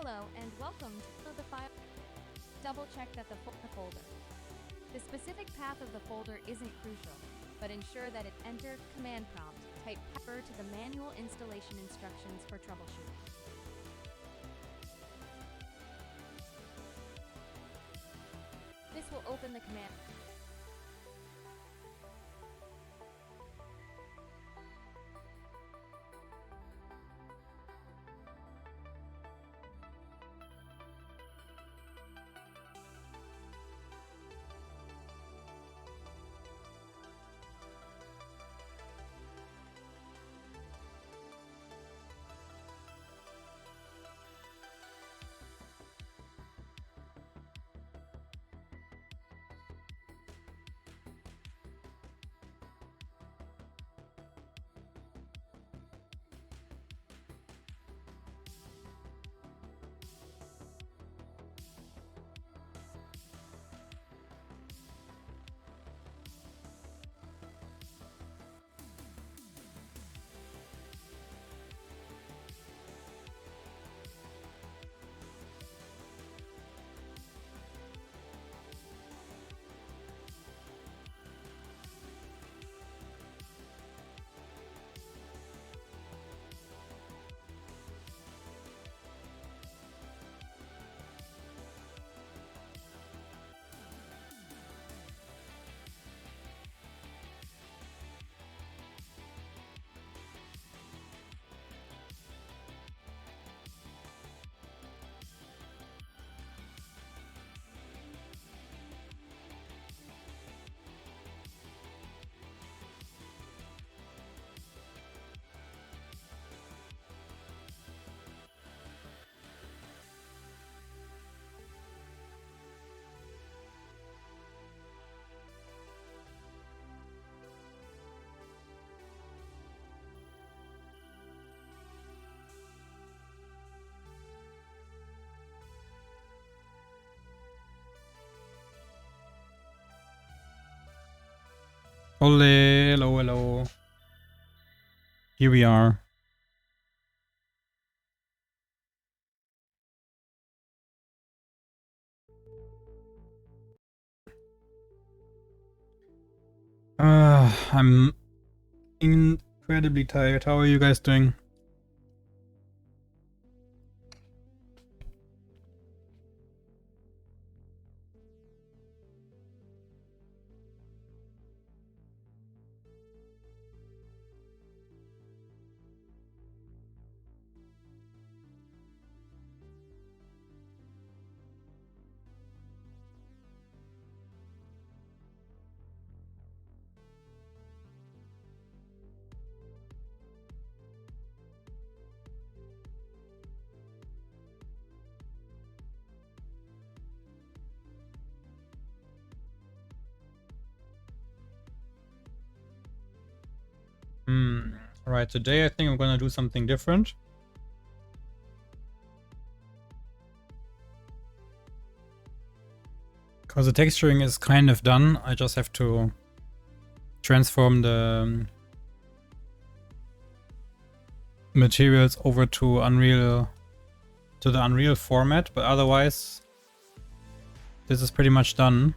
Hello and welcome to the file. Double check that the folder. The specific path of the folder isn't crucial, but ensure that it enter command prompt. Type refer to the manual installation instructions for troubleshooting. This will open the command. Ole, hello, hello. Here we are. I'm incredibly tired. How are you guys doing? Alright, today I think I'm gonna do something different. Because the texturing is kind of done, I just have to transform the materials over to the Unreal format, but otherwise this is pretty much done.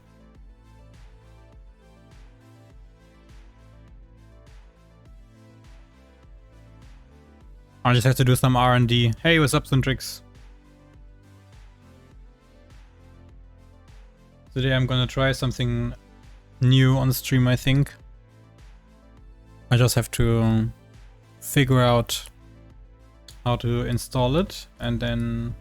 I just have to do some R&D. Hey, what's up, Syntrix? Today I'm gonna try something new on stream, I think. I just have to figure out how to install it and then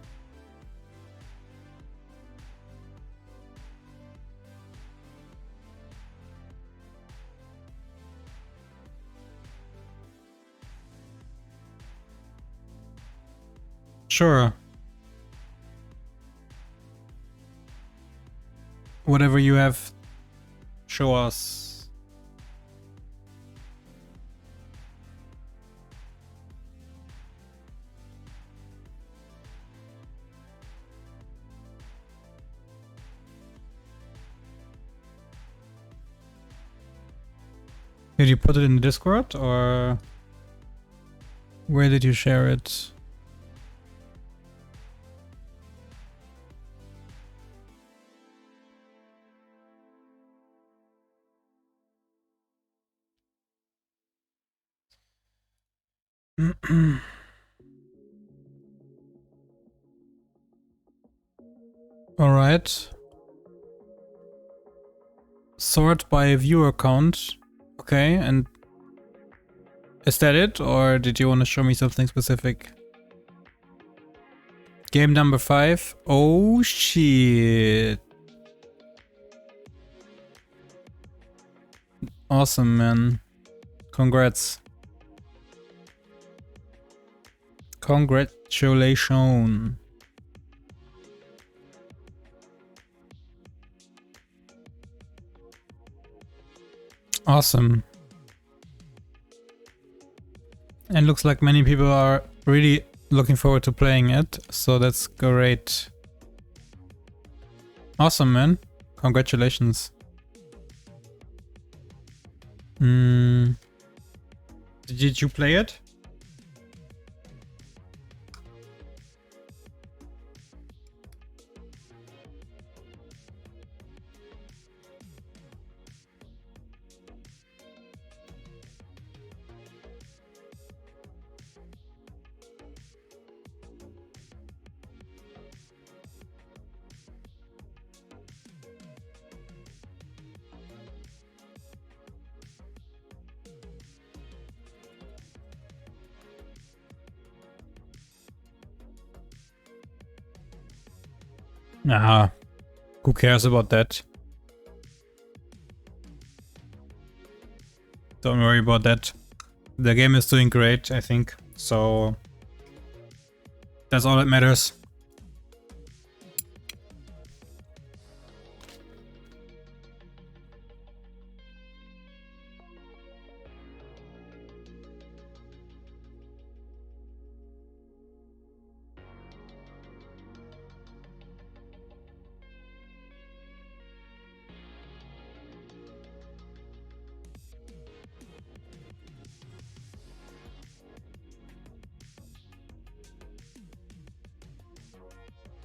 sure. Whatever you have, show us. Did you put it in the Discord or where did you share it? Alright. Sort by viewer count. Okay, and is that it? Or did you want to show me something specific? Game number 5. Oh shit. Awesome, man. Congrats. Congratulations. Awesome. And looks like many people are really looking forward to playing it, so that's great. Awesome, man. Congratulations. Did you play it? Nah, who cares about that? Don't worry about that. The game is doing great, I think, so that's all that matters.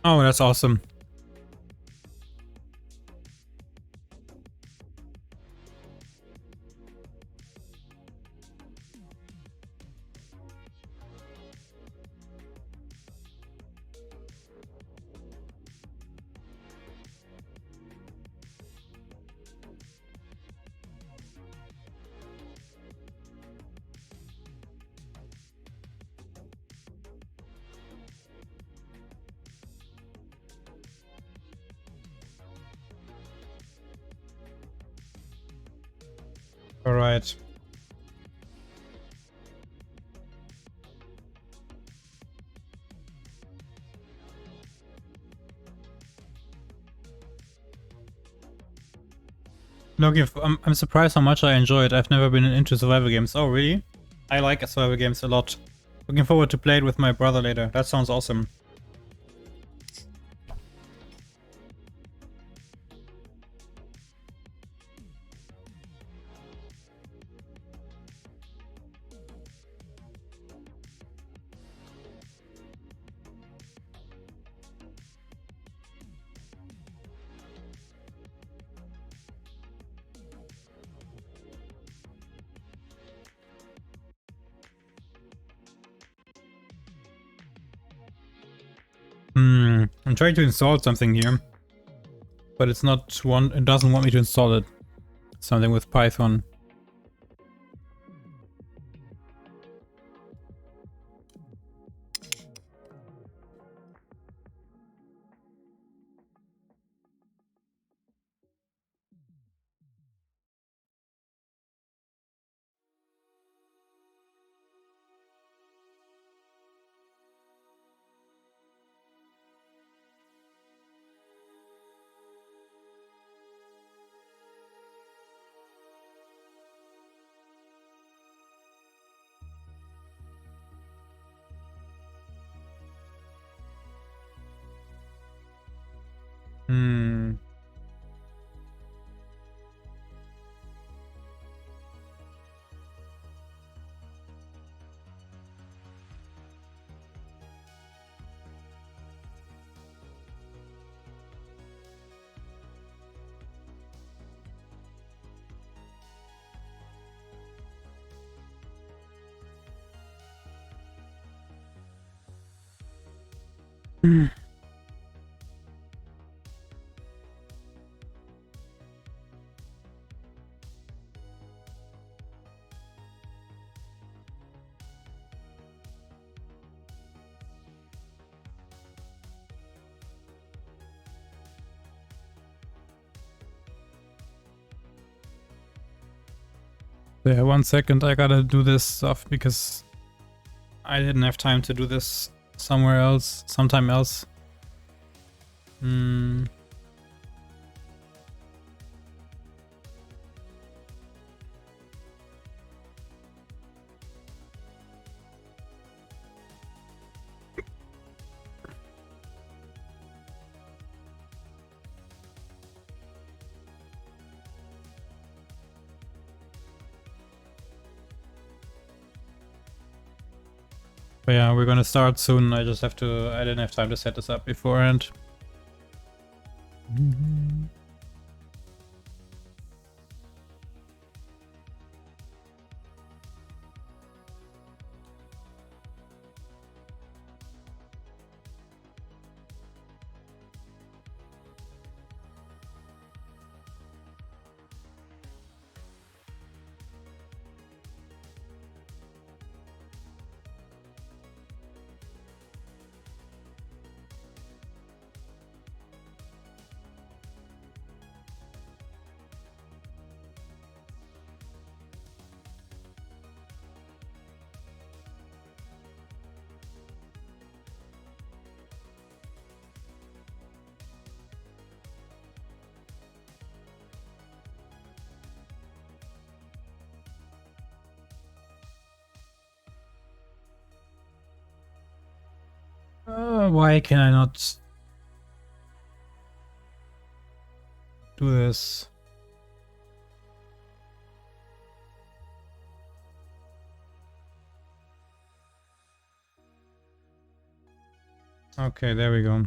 Oh, that's awesome. All right. Look, I'm surprised how much I enjoy it. I've never been into survival games. Oh, really? I like survival games a lot. Looking forward to play it with my brother later. That sounds awesome. I'm trying to install something here, but it's not one. It doesn't want me to install it. Something with Python. Yeah, 1 second, I gotta do this stuff because I didn't have time to do this somewhere else, sometime else. But yeah, we're gonna start soon. I just have to, I didn't have time to set this up beforehand. Why can I not do this? Okay, there we go.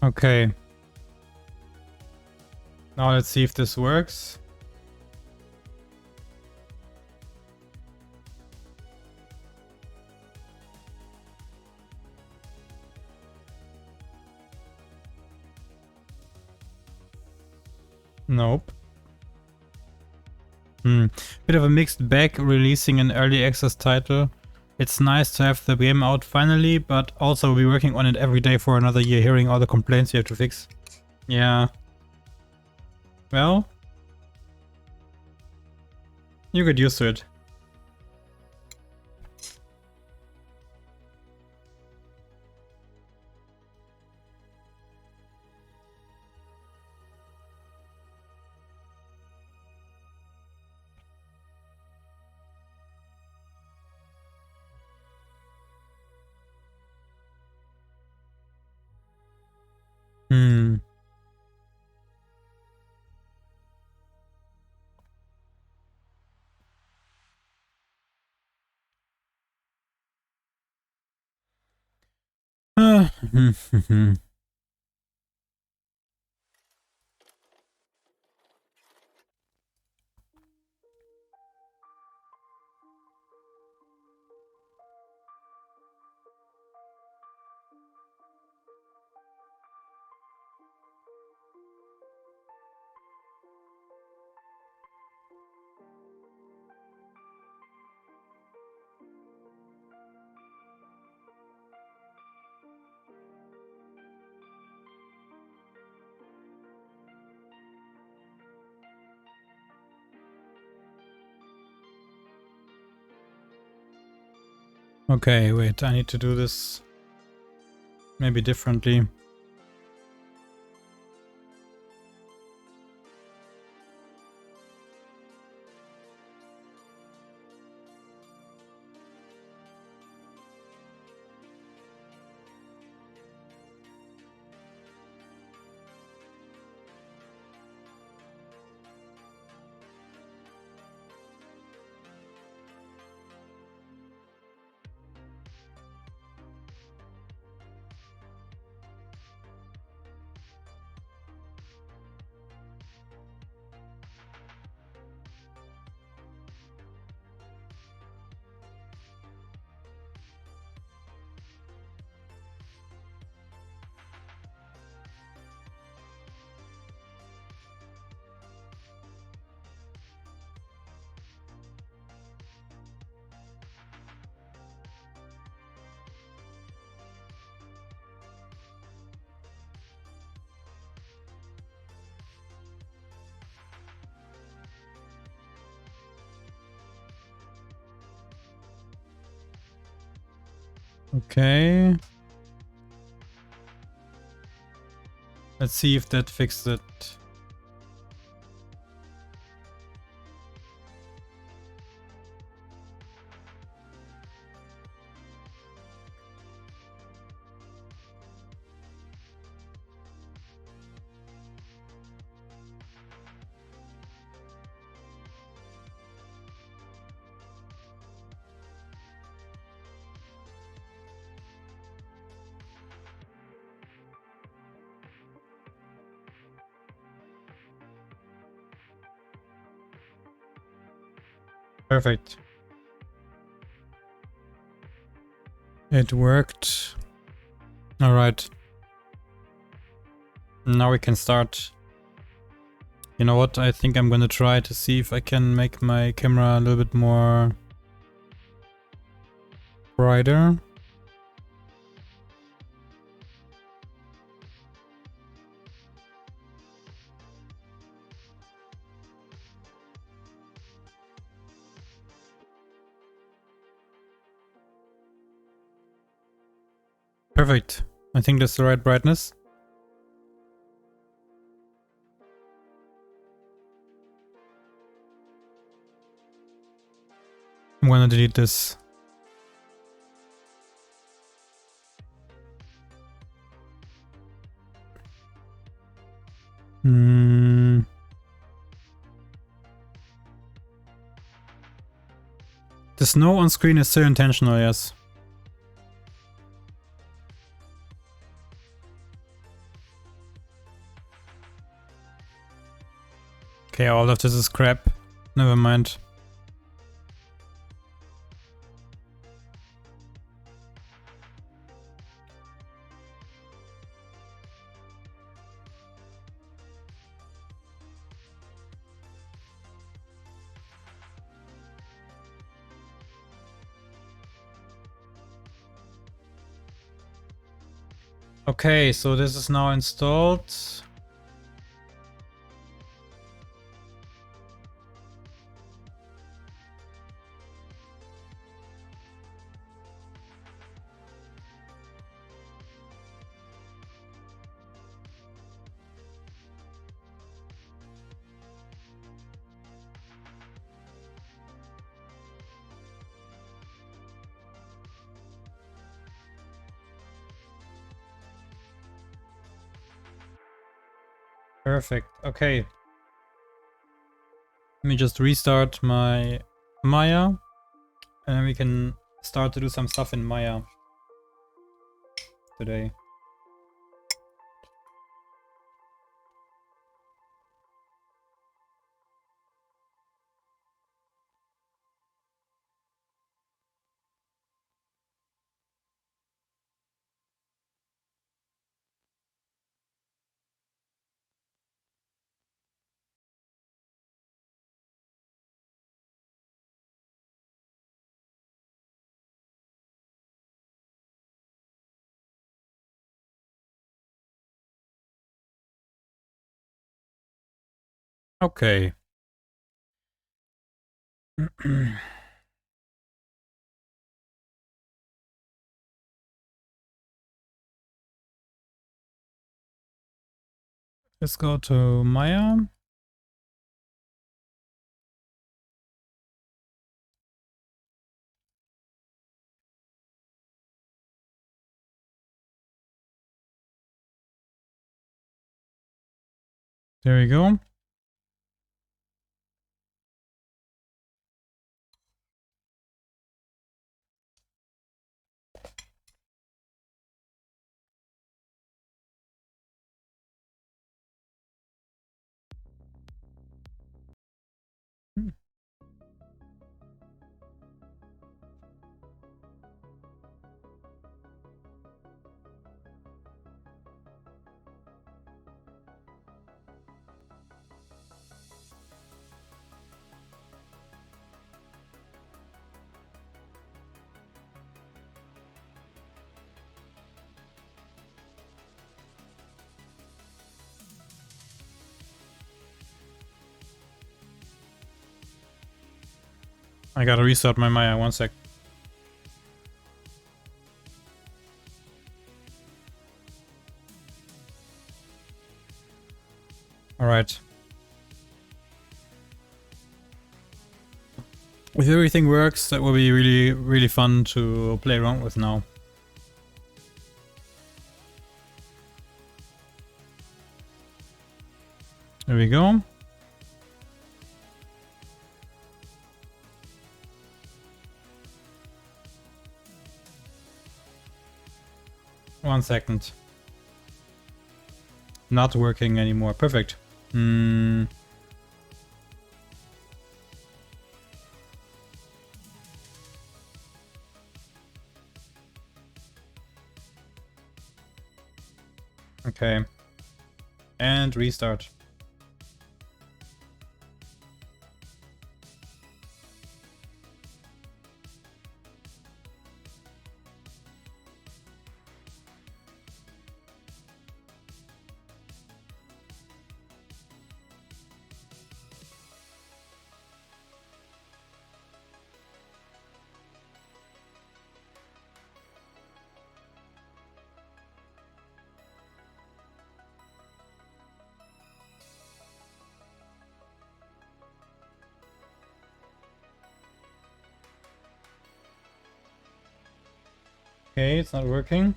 Okay. Now let's see if this works. Nope. Bit of a mixed bag releasing an early access title. It's nice to have the game out finally, but also we're working on it every day for another year, hearing all the complaints you have to fix. Yeah. Well, you get used to it. Okay, wait, I need to do this maybe differently. Okay. Let's see if that fixed it. Perfect. It worked. All right. Now we can start. You know what? I think I'm gonna try to see if I can make my camera a little bit more brighter. Perfect. I think that's the right brightness. I'm gonna delete this. The snow on screen is still intentional, yes. Okay, all of this is crap. Never mind. Okay, so this is now installed. Perfect. Okay. Let me just restart my Maya, and then we can start to do some stuff in Maya today. Okay. Let's go to Maya. There we go. I gotta restart my Maya, one sec. Alright. If everything works, that will be really, really fun to play around with now. There we go. One second. Not working anymore. Perfect. Okay. And restart. Okay, it's not working.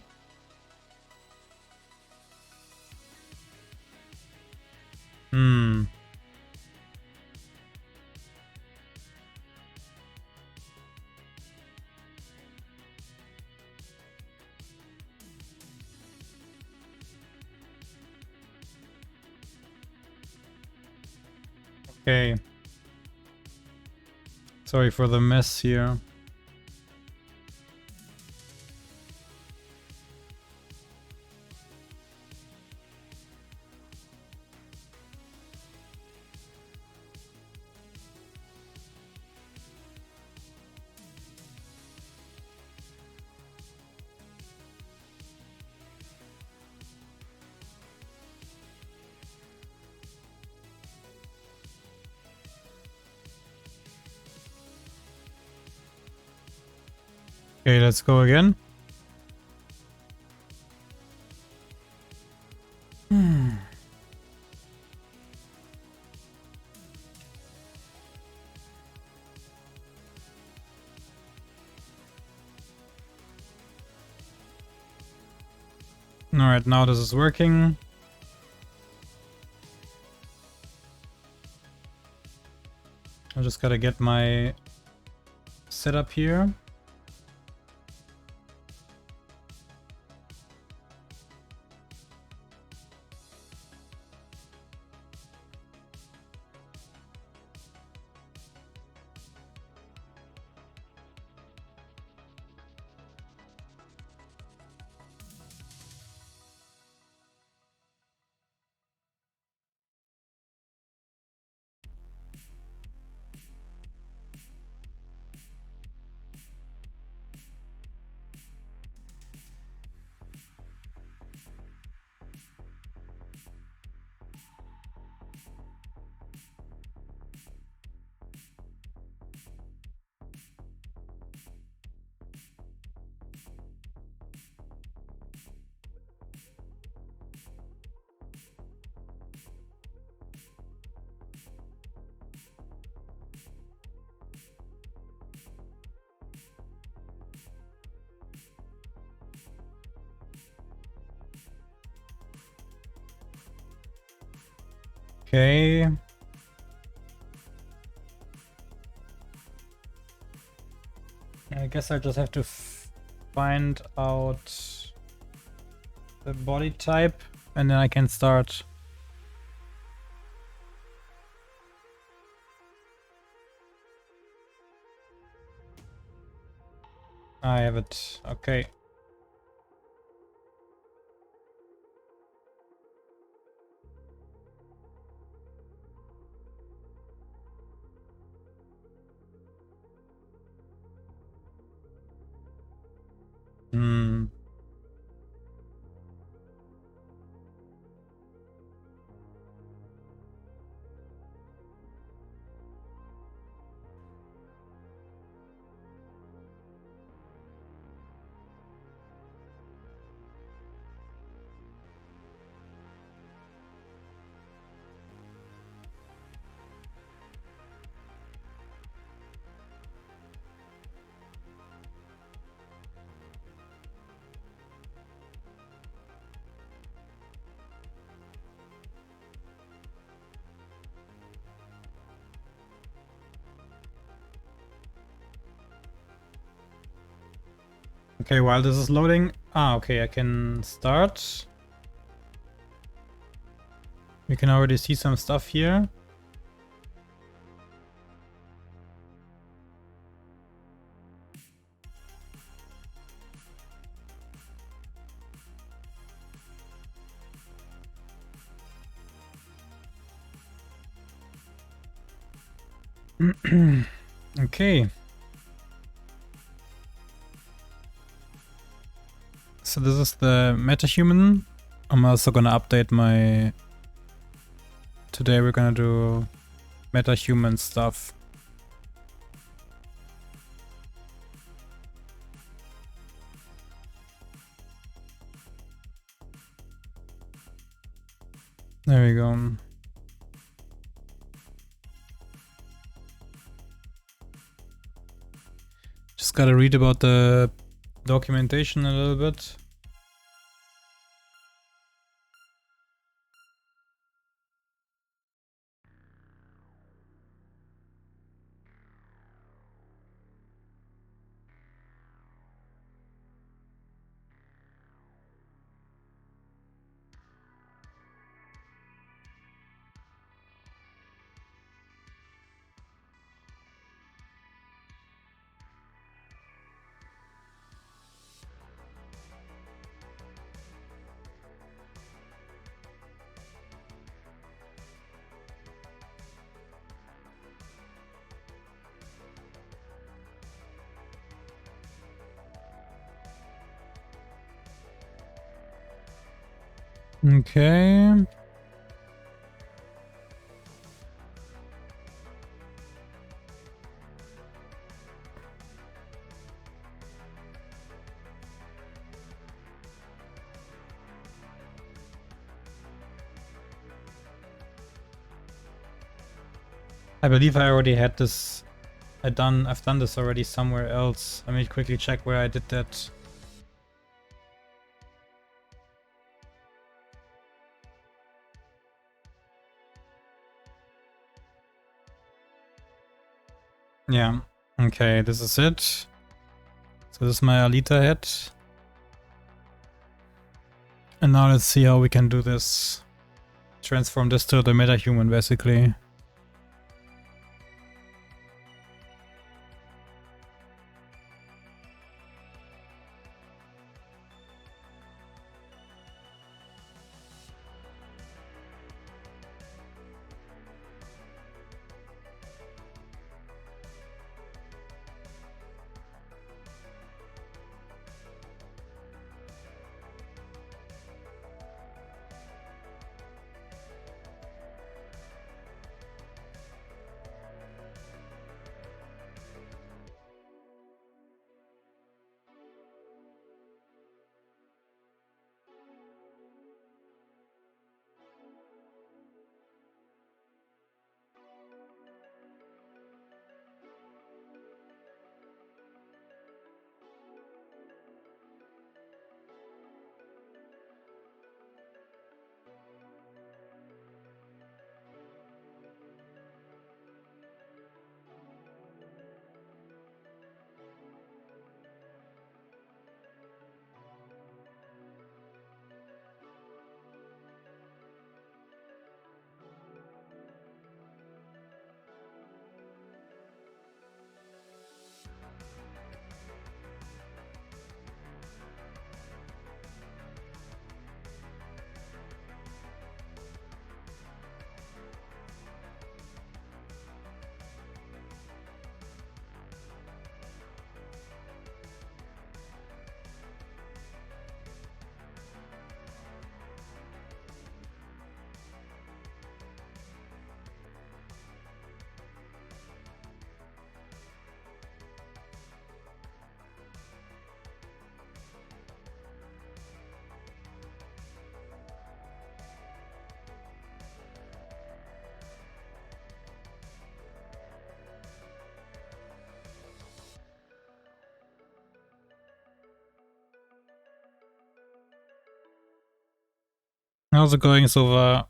Okay. Sorry for the mess here. Okay, let's go again. Alright, now this is working. I just gotta get my setup here. Okay. I guess I just have to find out the body type and then I can start. I have it. Okay. Okay, while this is loading... Ah, okay, I can start. We can already see some stuff here. Okay. So this is the metahuman. I'm also gonna update my... Today we're gonna do metahuman stuff. There we go. Just gotta read about the documentation a little bit. Okay. I believe I already had this. I've done this already somewhere else. Let me quickly check where I did that. Yeah. Okay, this is it. So this is my Alita head. And now let's see how we can do this. Transform this to the metahuman, basically. How's it going so far?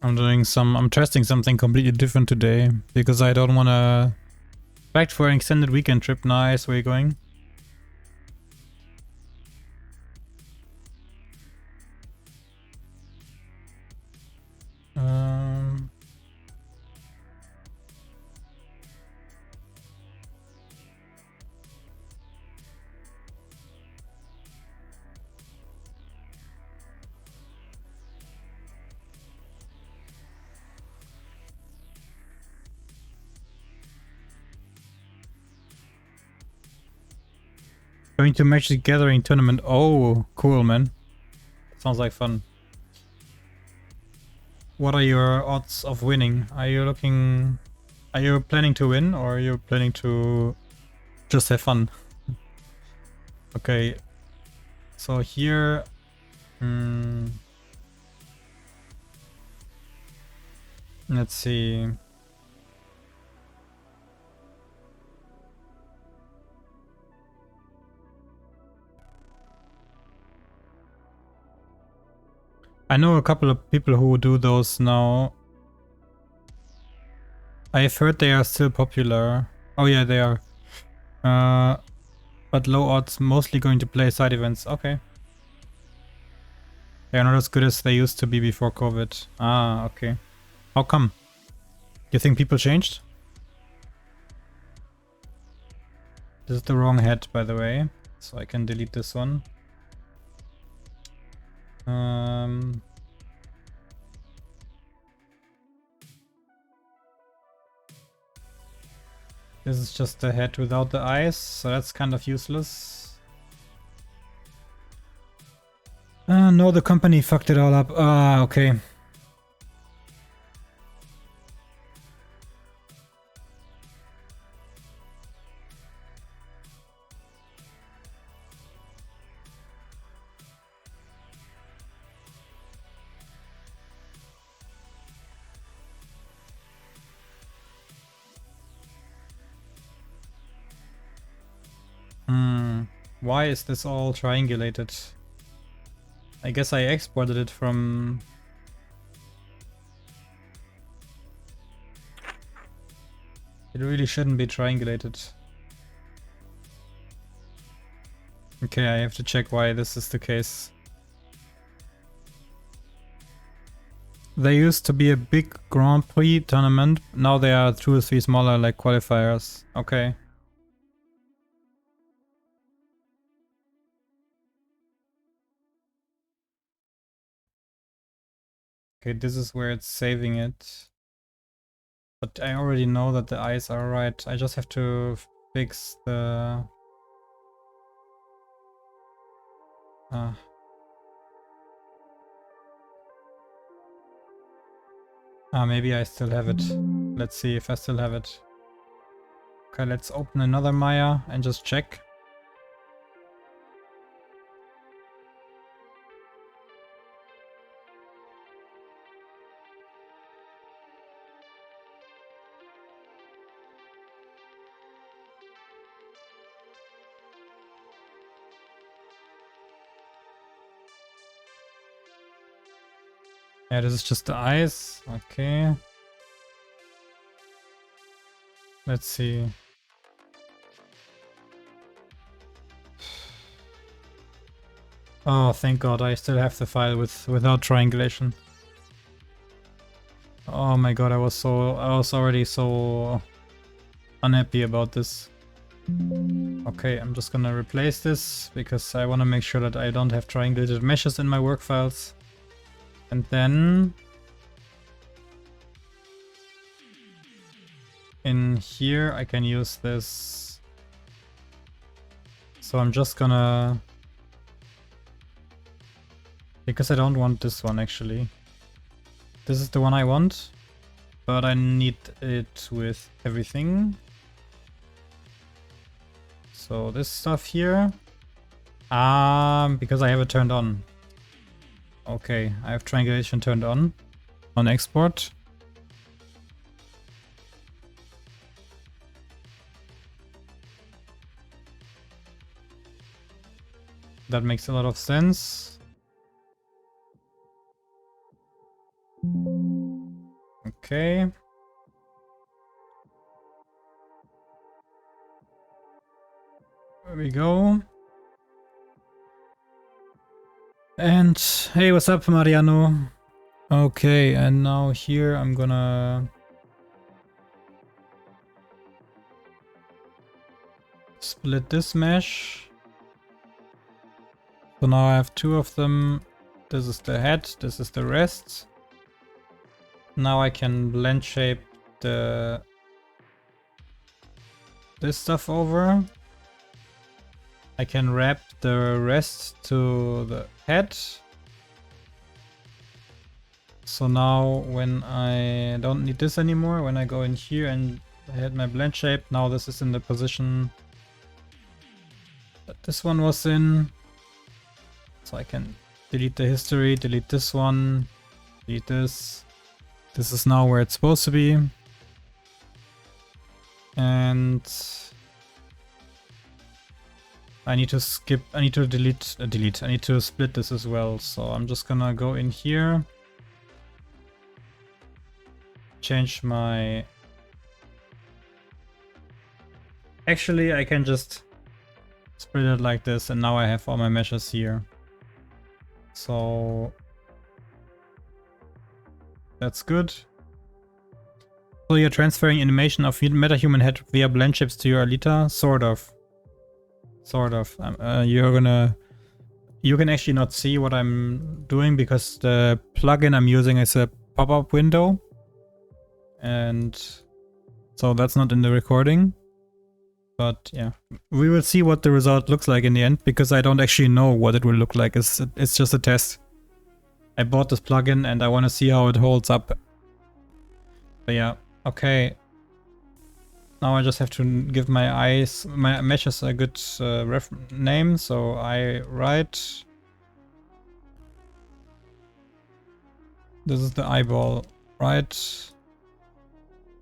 I'm testing something completely different today because I don't want to back for an extended weekend trip. Nice, where are you going? Going to Magic Gathering tournament. Oh, cool, man. Sounds like fun. What are your odds of winning? Are you planning to win, or are you planning to just have fun? Okay. So here, let's see. I know a couple of people who do those now. I've heard they are still popular. Oh yeah, they are. But low odds, mostly going to play side events. Okay. They are not as good as they used to be before COVID. Ah, okay. How come? You think people changed? This is the wrong head, by the way. So I can delete this one. This is just the head without the eyes, so that's kind of useless. No, the company fucked it all up. Ah, okay. Why is this all triangulated? I guess I exported it from... It really shouldn't be triangulated. Okay, I have to check why this is the case. There used to be a big Grand Prix tournament, now there are 2 or 3 smaller like qualifiers. Okay. Okay, this is where it's saving it. But I already know that the eyes are right. I just have to fix the... maybe I still have it. Let's see if I still have it. Okay, let's open another Maya and just check. Yeah, this is just the eyes. Okay. Let's see. Oh, thank God, I still have the file without triangulation. Oh my God, I was already so unhappy about this. Okay, I'm just gonna replace this because I want to make sure that I don't have triangulated meshes in my work files. And then in here I can use this. So I'm just gonna... Because I don't want this one actually. This is the one I want, but I need it with everything. So this stuff here. Because I have it turned on. Okay, I have triangulation turned on export. That makes a lot of sense. Okay. There we go. And hey, what's up, Mariano? Okay, and now here I'm gonna split this mesh. So now I have two of them. This is the head, this is the rest. Now I can blend shape this stuff over. I can wrap the rest to the head. So now when I don't need this anymore, when I go in here and I had my blend shape, now this is in the position that this one was in. So I can delete the history, delete this one, delete this. This is now where it's supposed to be. And I need to skip, I need to delete, I need to split this as well. So I'm just gonna go in here, change my, actually I can just split it like this and now I have all my meshes here. So that's good. So you're transferring animation of MetaHuman head via blend shapes to your Alita? Sort of. Sort of. You can actually not see what I'm doing because the plugin I'm using is a pop-up window. And so that's not in the recording. But yeah, we will see what the result looks like in the end because I don't actually know what it will look like. It's just a test. I bought this plugin and I want to see how it holds up. But yeah, okay. Now I just have to give my meshes a good name. So I write. This is the eyeball right,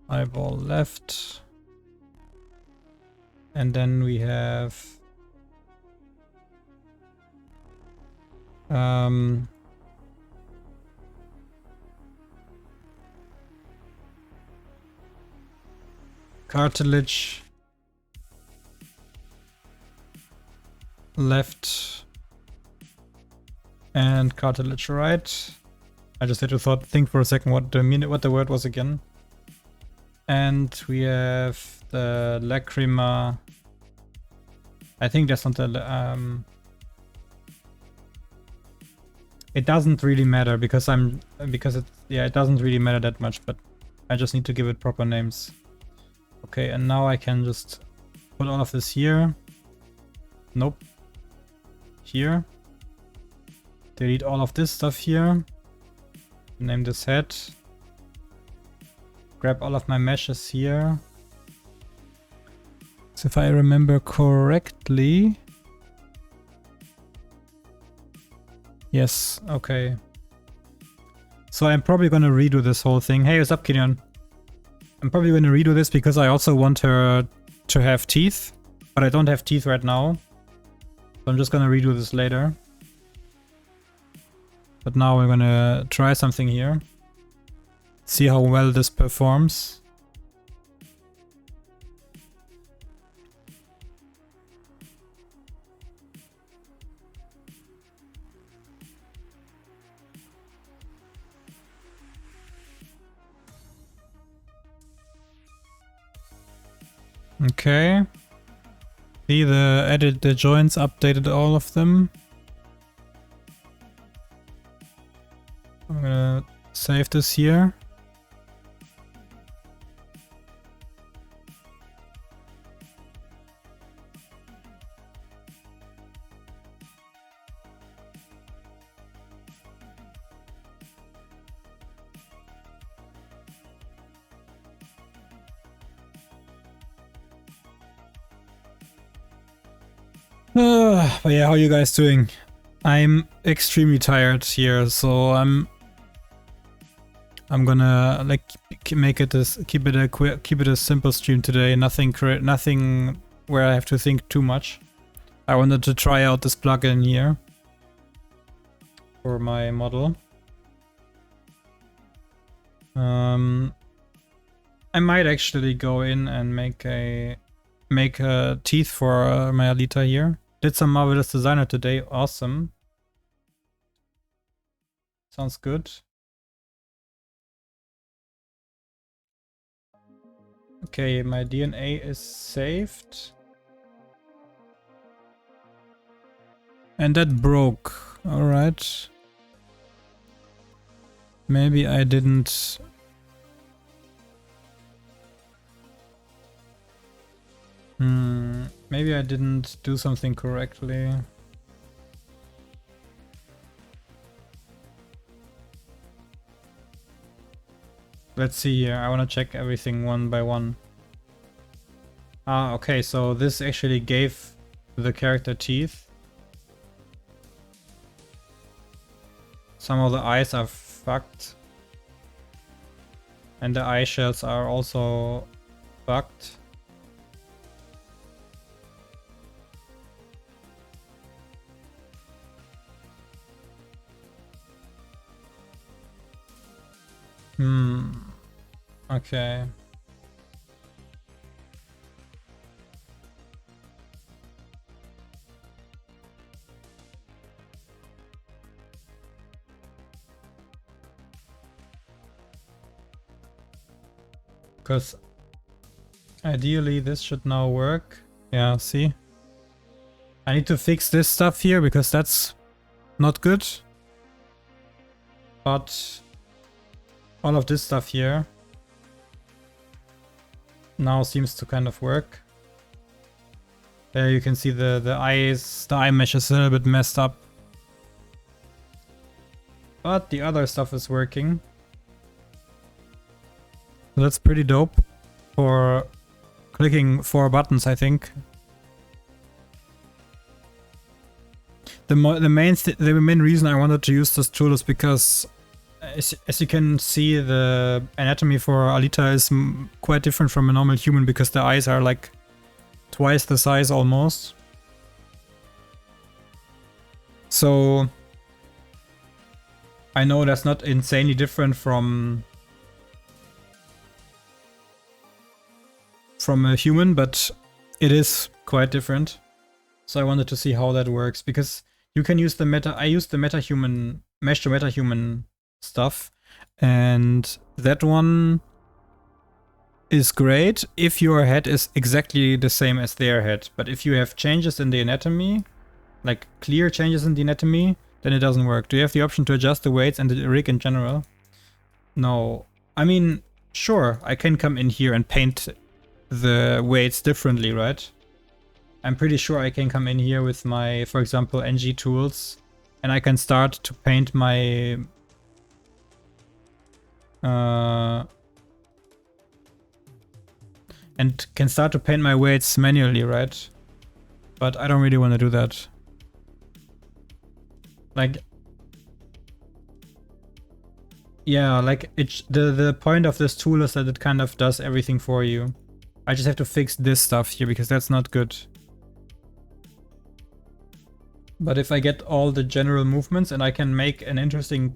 eyeball left. And then we have cartilage left and cartilage right. I just had to think for a second what the word was again. And we have the lacrima. I think that's not the it doesn't really matter because it doesn't really matter that much, but I just need to give it proper names. Okay, and now I can just put all of this here. Nope. Here. Delete all of this stuff here. Name this head. Grab all of my meshes here. So if I remember correctly. Yes, okay. So I'm probably gonna redo this whole thing. Hey, what's up, Kenyon? I'm probably gonna redo this because I also want her to have teeth, but I don't have teeth right now. So I'm just gonna redo this later. But now we're gonna try something here. See how well this performs. Okay. See, the joints updated all of them. I'm gonna save this here. But yeah, how are you guys doing? I'm extremely tired here, so I'm gonna like keep it a simple stream today. Nothing where I have to think too much. I wanted to try out this plugin here for my model. I might actually go in and make a teeth for my Alita here. Did some marvelous designer today. Awesome. Sounds good. Okay, my DNA is saved. And that broke. Alright. Maybe I didn't... maybe I didn't do something correctly. Let's see here. I want to check everything one by one. Ah, okay, so this actually gave the character teeth. Some of the eyes are fucked. And the eye shells are also fucked. Okay. Because ideally this should now work. Yeah, see? I need to fix this stuff here because that's not good. But all of this stuff here now seems to kind of work. There you can see the eye mesh is a little bit messed up. But the other stuff is working. So that's pretty dope for clicking 4 buttons, I think. The main reason I wanted to use this tool is because as you can see, the anatomy for Alita is quite different from a normal human because the eyes are like twice the size almost. So I know that's not insanely different from a human, but it is quite different. So I wanted to see how that works because you can use I used the metahuman mesh to metahuman stuff, and that one is great if your head is exactly the same as their head. But if you have changes in the anatomy, like clear changes in the anatomy, then it doesn't work. Do you have the option to adjust the weights and the rig in general? No. I mean, sure, I can come in here and paint the weights differently, right? I'm pretty sure I can come in here with my, for example, NG tools, and I can start to paint my and can start to paint my weights manually, right? But I don't really want to do that. Like, yeah, like the point of this tool is that it kind of does everything for you. I just have to fix this stuff here because that's not good. But if I get all the general movements and I can make an interesting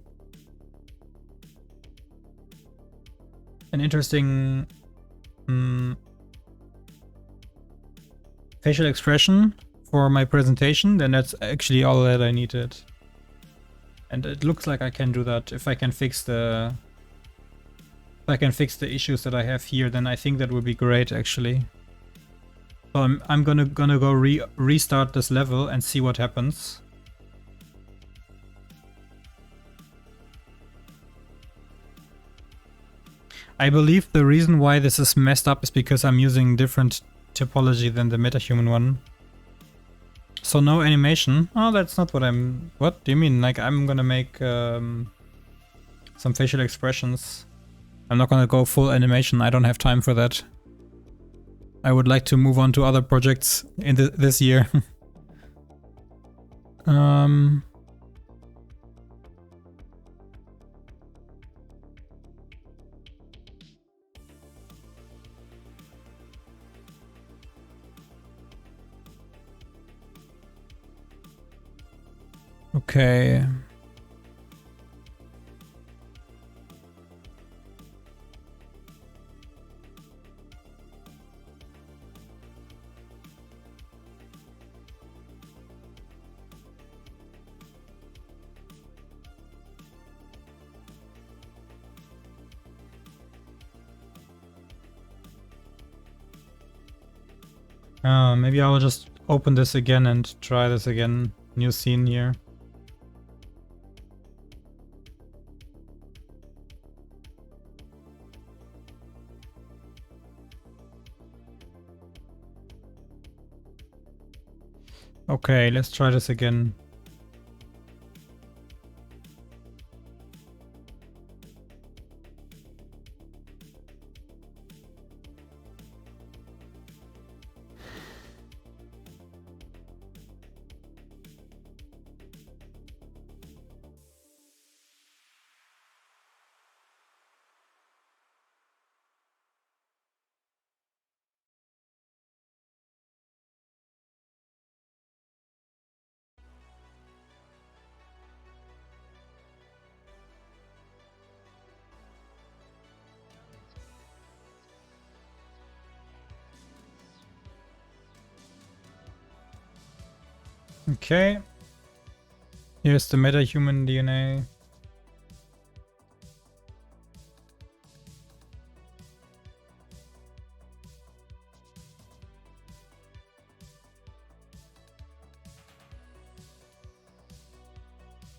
facial expression for my presentation, then that's actually all that I needed. And it looks like I can do that. If I can fix the issues that I have here, then I think that would be great actually. So I'm gonna go restart this level and see what happens. I believe the reason why this is messed up is because I'm using different topology than the metahuman one. So no animation. Oh, that's not what I'm... What do you mean? Like, I'm gonna make some facial expressions. I'm not gonna go full animation. I don't have time for that. I would like to move on to other projects in this year. Okay. Maybe I will just open this again and try this again. New scene here. Okay, let's try this again. Okay. Here's the metahuman DNA.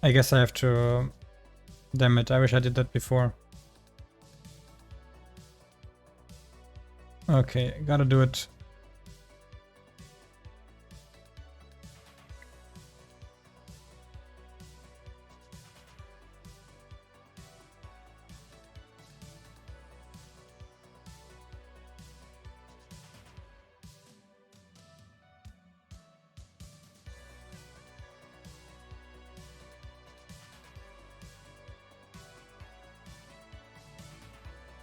I guess I have to... Damn it, I wish I did that before. Okay, gotta do it.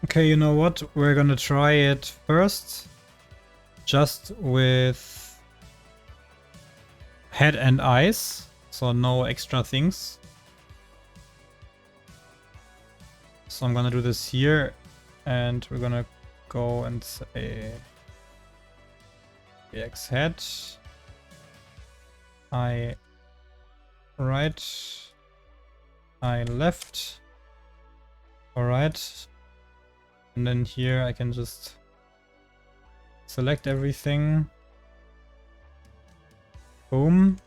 Okay, you know what? We're gonna try it first. Just with head and eyes. So no extra things. So I'm gonna do this here. And we're gonna go and say X head. I right. I left. Alright. And then here I can just select everything. Boom.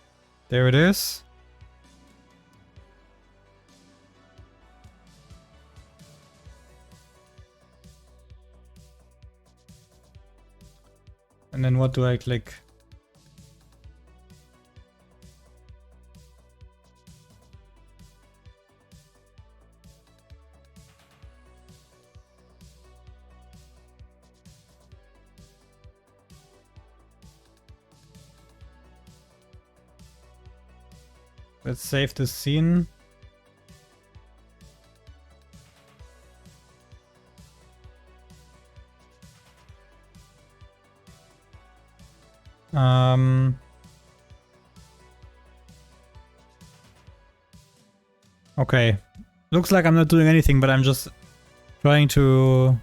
There it is. And then what do I click? Let's save this scene. Okay. Looks like I'm not doing anything, but I'm just trying to...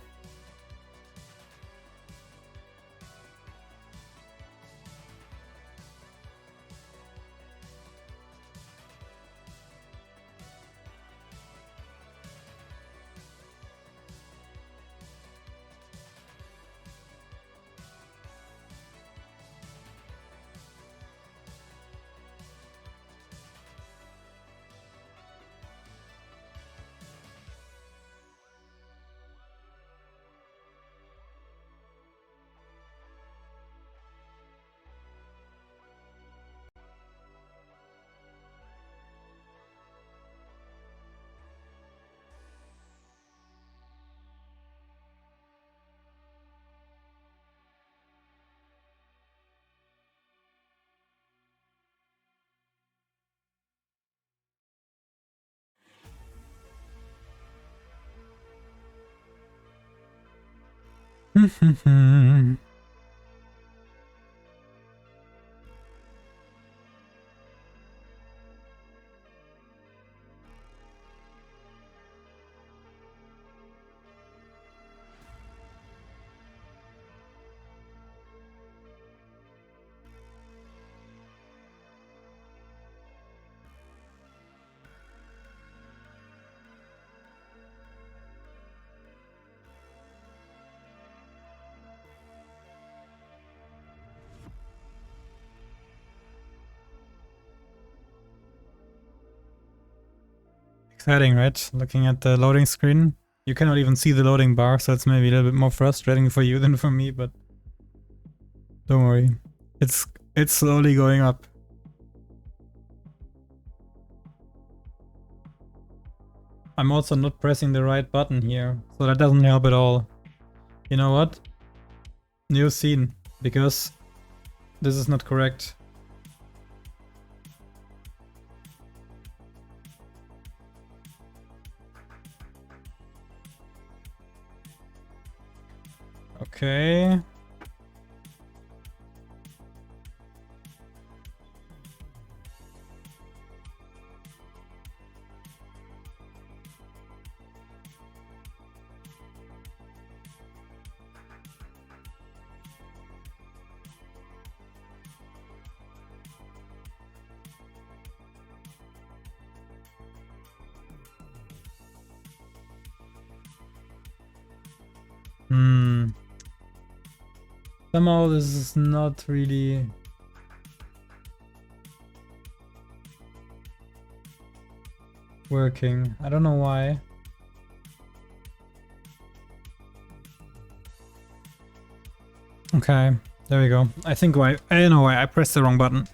upsetting, right? Looking at the loading screen. You cannot even see the loading bar, so it's maybe a little bit more frustrating for you than for me, but don't worry. It's slowly going up. I'm also not pressing the right button here, so that doesn't help at all. You know what? New scene, because this is not correct. Okay. Somehow this is not really working. I don't know why. Okay, there we go. I know why I pressed the wrong button.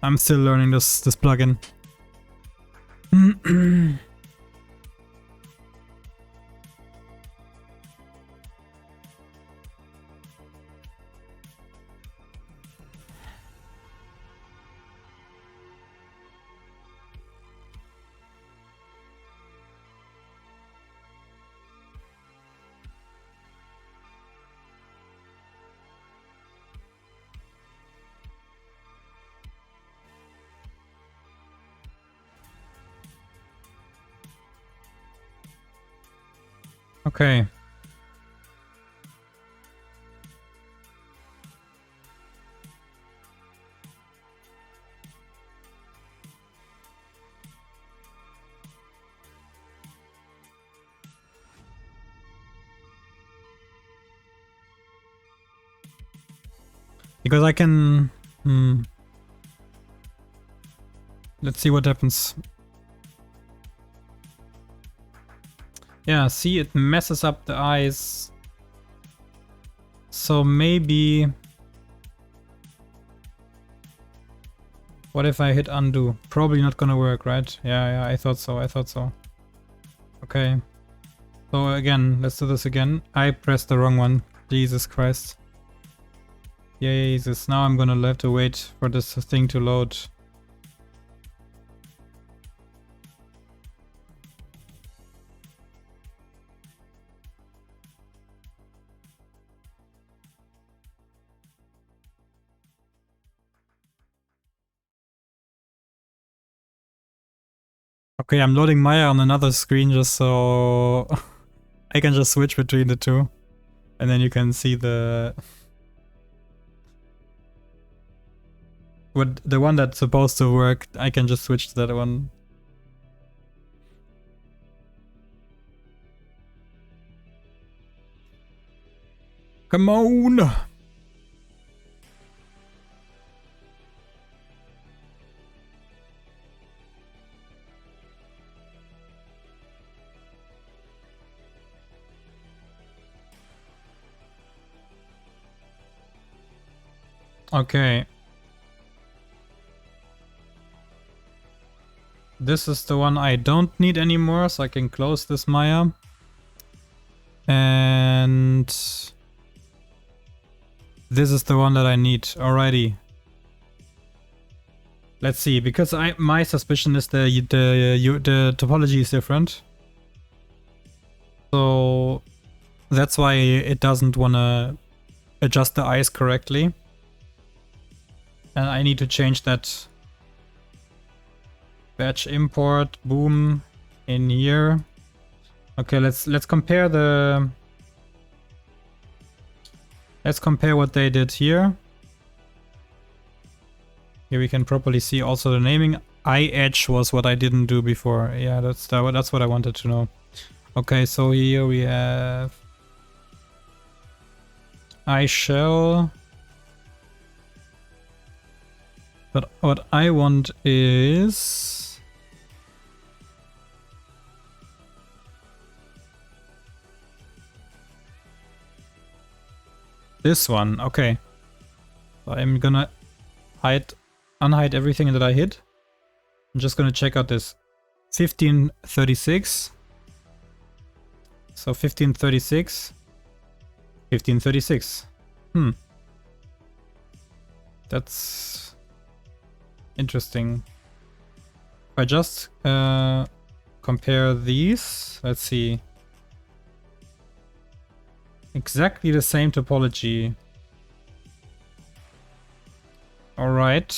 I'm still learning this plugin. Okay. Because I can... Let's see what happens. Yeah, see, it messes up the eyes. So maybe... What if I hit undo? Probably not gonna work, right? Yeah, I thought so, Okay. So again, let's do this again. I pressed the wrong one. Jesus Christ. Jesus, now I'm gonna have to wait for this thing to load. Okay, I'm loading Maya on another screen just so I can just switch between the two. And then you can see the one that's supposed to work. I can just switch to that one. Come on! Okay. This is the one I don't need anymore, so I can close this Maya. And this is the one that I need. Alrighty. Let's see, because my suspicion is the topology is different. So that's why it doesn't wanna adjust the eyes correctly. And I need to change that. Batch import, boom, in here. Okay, let's compare the... Let's compare what they did here. Here we can properly see also the naming. Eye edge was what I didn't do before. Yeah, that's what I wanted to know. Okay, so here we have eye shell. But what I want is This one, okay. So I'm gonna unhide everything that I hid. I'm just gonna check out this 1536. So 1536. 1536. That's interesting. If I just compare these, let's see. Exactly the same topology. All right.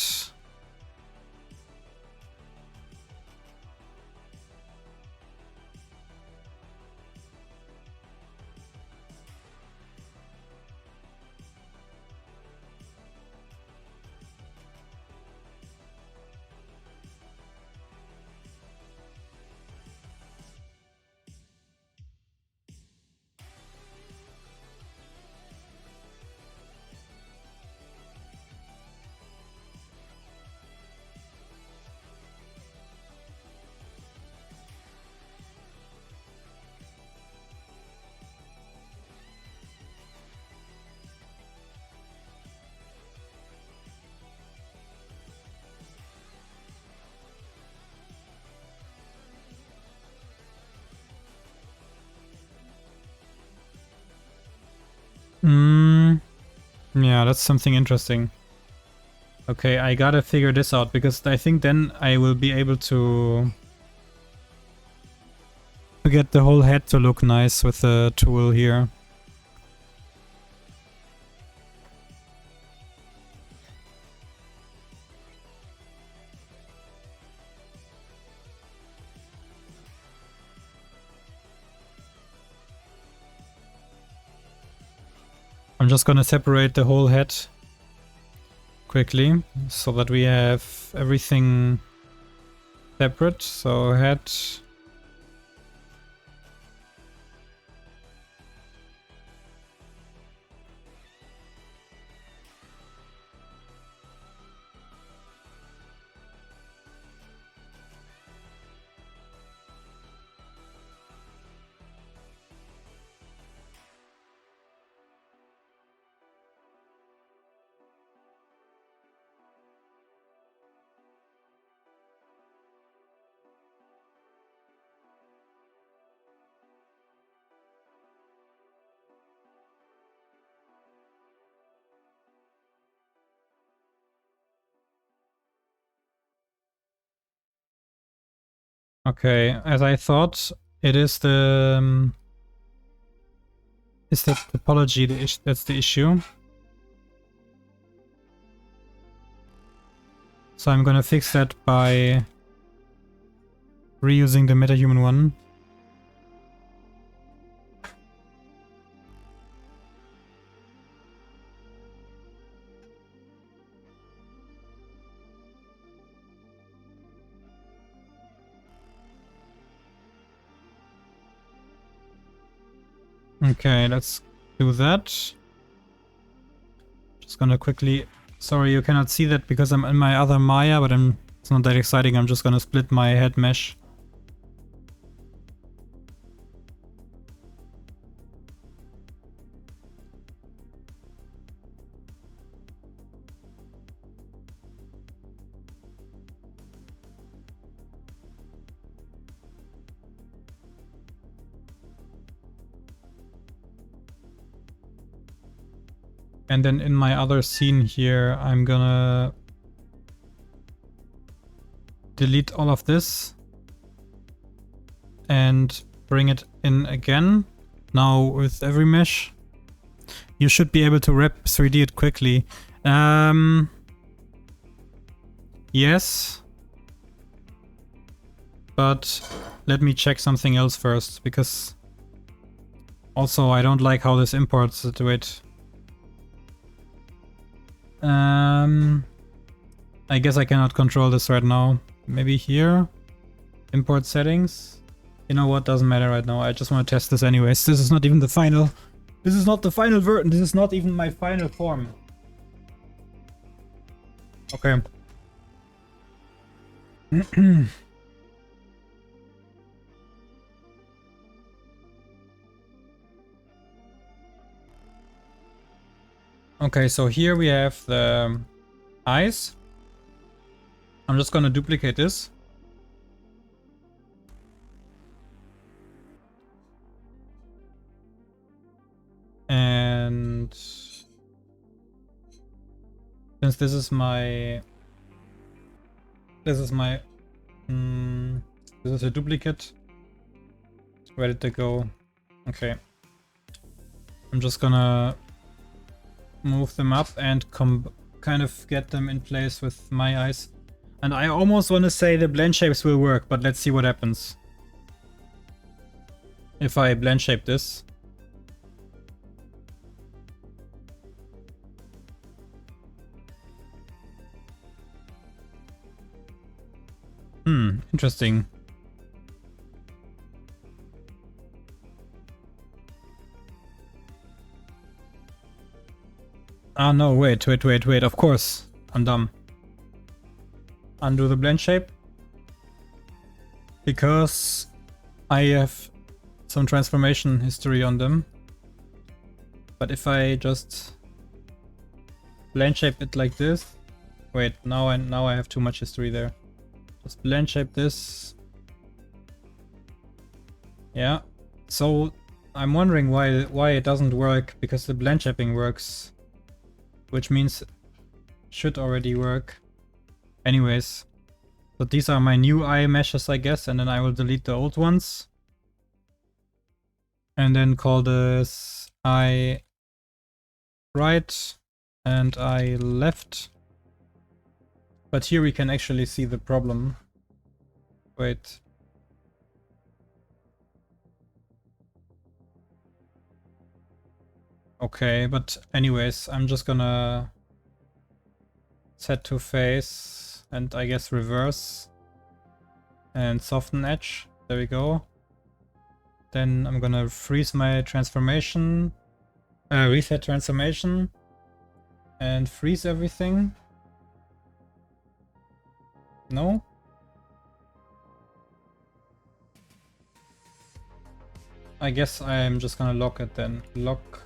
Yeah, that's something interesting. Okay, I gotta figure this out because I think then I will be able to get the whole head to look nice with the tool here. I'm just gonna separate the whole head quickly so that we have everything separate. So head. Okay, as I thought, it is the topology that's the issue. So I'm gonna fix that by reusing the metahuman one. Okay, let's do that. Just gonna quickly... Sorry, you cannot see that because I'm in my other Maya, but it's not that exciting. I'm just gonna split my head mesh. And then in my other scene here, I'm gonna delete all of this and bring it in again. Now with every mesh, you should be able to rep 3D it quickly. Yes. But let me check something else first, because also I don't like how this imports it. Wait. I guess I cannot control this right now. Maybe here? Import settings? You know what, doesn't matter right now. I just want to test this anyways. This is not even the final. This is not the final version. This is not even my final form. Okay. Okay, so here we have the eyes. I'm just gonna duplicate this. And since this is my this is a duplicate. Where did they go? Okay. I'm just gonna move them up and kind of get them in place with my eyes. And I almost want to say the blend shapes will work, but let's see what happens if I blend shape this. Interesting. Ah, no, wait. Of course. I'm dumb. Undo the blend shape. Because I have some transformation history on them. But if I just blend shape it like this. Wait, now I have too much history there. Just blend shape this. Yeah. So I'm wondering why it doesn't work, because the blend shaping works. Which means it should already work. Anyways. So these are my new eye meshes, I guess, and then I will delete the old ones. And then call this eye right and eye left. But here we can actually see the problem. Wait. Okay, but anyways, I'm just gonna set to face and I guess reverse and soften edge. There we go. Then I'm gonna freeze my transformation, reset transformation and freeze everything. No? I guess I'm just gonna lock it then. Lock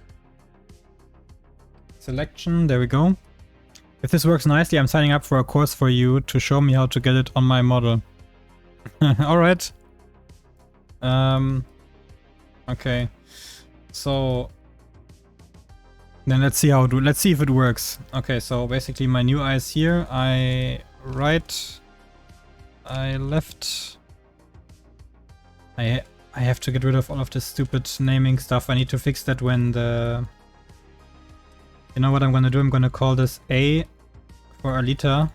selection, there we go. If this works nicely, I'm signing up for a course for you to show me how to get it on my model. Alright. Okay. So then let's see if it works. Okay, so basically my new eye is here. Eye right, eye left. I have to get rid of all of this stupid naming stuff. I need to fix that when the... You know what I'm gonna do? I'm gonna call this A for Alita.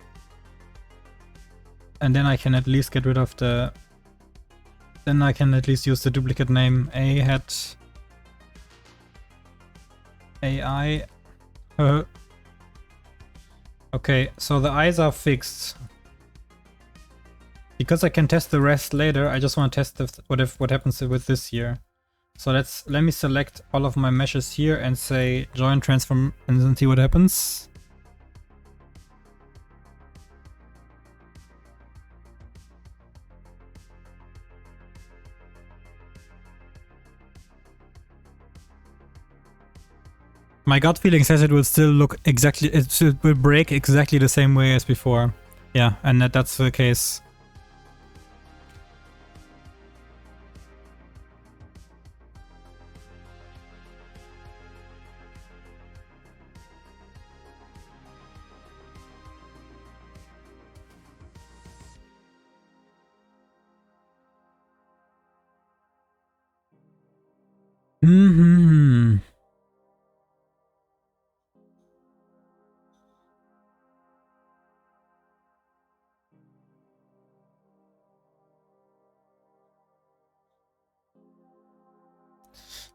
And then I can at least get rid of the... Then I can at least use the duplicate name A hat AI. Okay, so the eyes are fixed. Because I can test the rest later, I just want to test what happens with this here. So let me select all of my meshes here and say join transform and then see what happens. My gut feeling says it will still look exactly, it will break exactly the same way as before. Yeah, and that's the case.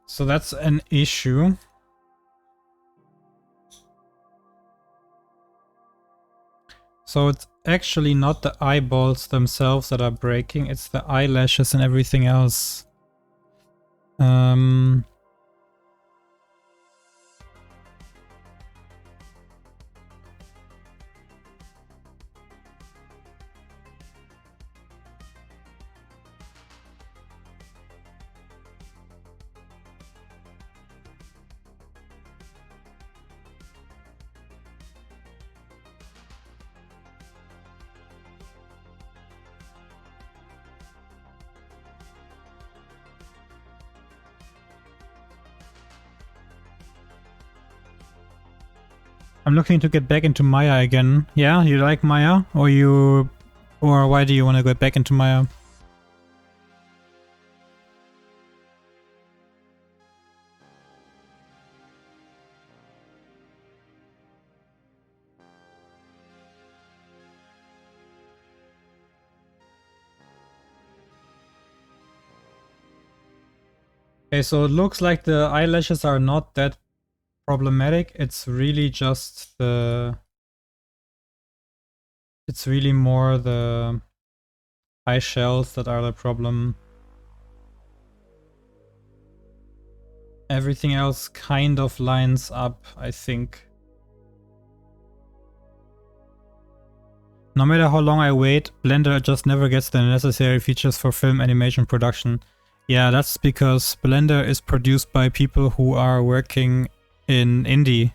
So that's an issue. So it's actually not the eyeballs themselves that are breaking, it's the eyelashes and everything else. I'm looking to get back into Maya again. Yeah, you like Maya? Or why do you want to get back into Maya? Okay, so it looks like the eyelashes are not that problematic. It's really just the... It's really more the eye shells that are the problem. Everything else kind of lines up, I think. No matter how long I wait, Blender just never gets the necessary features for film animation production. Yeah, that's because Blender is produced by people who are working in indie.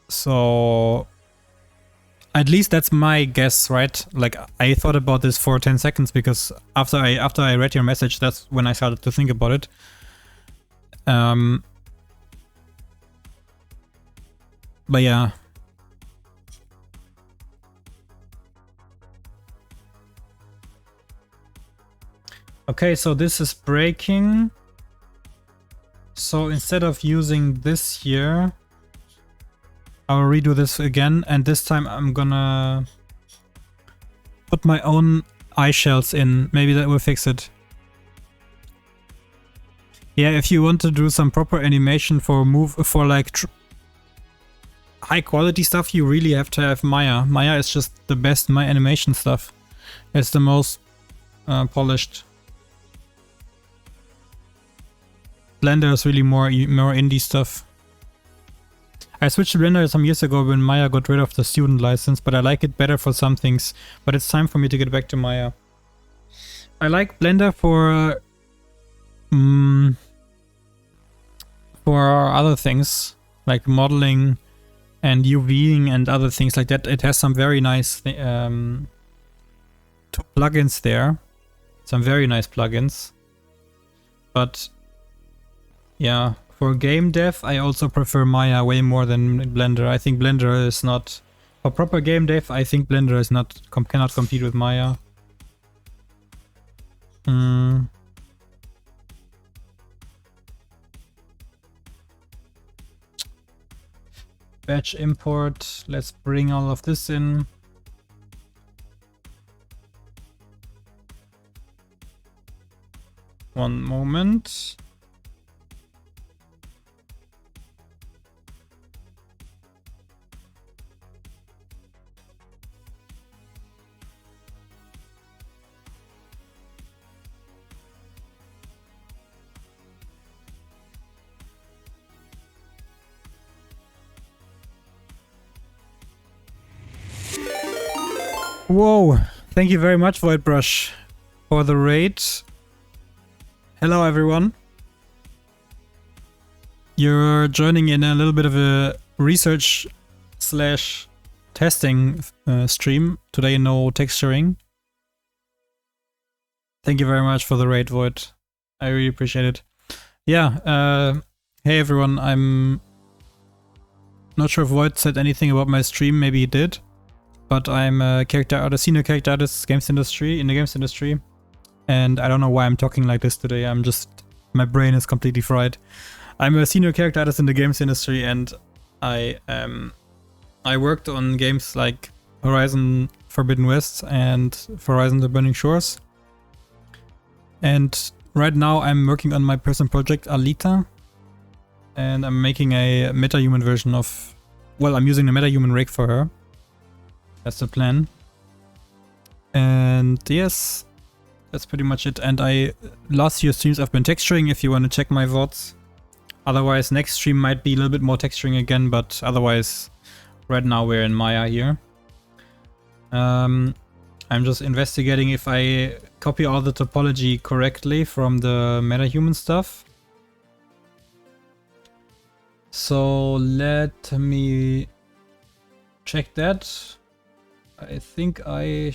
So at least that's my guess, right? Like, I thought about this for 10 seconds because after I read your message, that's when I started to think about it. But yeah. Okay, so this is breaking. So instead of using this here, I'll redo this again, and this time I'm gonna put my own eye shells in. Maybe that will fix it. Yeah, if you want to do some proper animation for like high quality stuff, you really have to have Maya. Maya is just the best my animation stuff. It's the most polished. Blender is really more indie stuff. I switched to Blender some years ago when Maya got rid of the student license, but I like it better for some things. But it's time for me to get back to Maya. I like Blender for other things, like modeling and UVing and other things like that. It has some very nice plugins there. Some very nice plugins. But yeah, for game dev, I also prefer Maya way more than Blender. I think Blender is not... For proper game dev, I think Blender is not cannot compete with Maya. Batch import. Let's bring all of this in. One moment. Whoa, thank you very much, Voidbrush, for the raid. Hello, everyone. You're joining in a little bit of a research / testing stream. Today, no texturing. Thank you very much for the raid, Void. I really appreciate it. Yeah, hey everyone, I'm not sure if Void said anything about my stream, maybe he did. But I'm a senior character artist in the games industry. And I don't know why I'm talking like this today. My brain is completely fried. I'm a senior character artist in the games industry, and I worked on games like Horizon Forbidden West and Horizon The Burning Shores. And right now I'm working on my personal project Alita. And I'm making a metahuman version of... Well, I'm using the metahuman rig for her. That's the plan. And yes, that's pretty much it. And last few streams I've been texturing if you want to check my VODs. Otherwise, next stream might be a little bit more texturing again, but otherwise, right now we're in Maya here. I'm just investigating if I copy all the topology correctly from the metahuman stuff. So let me check that. I think I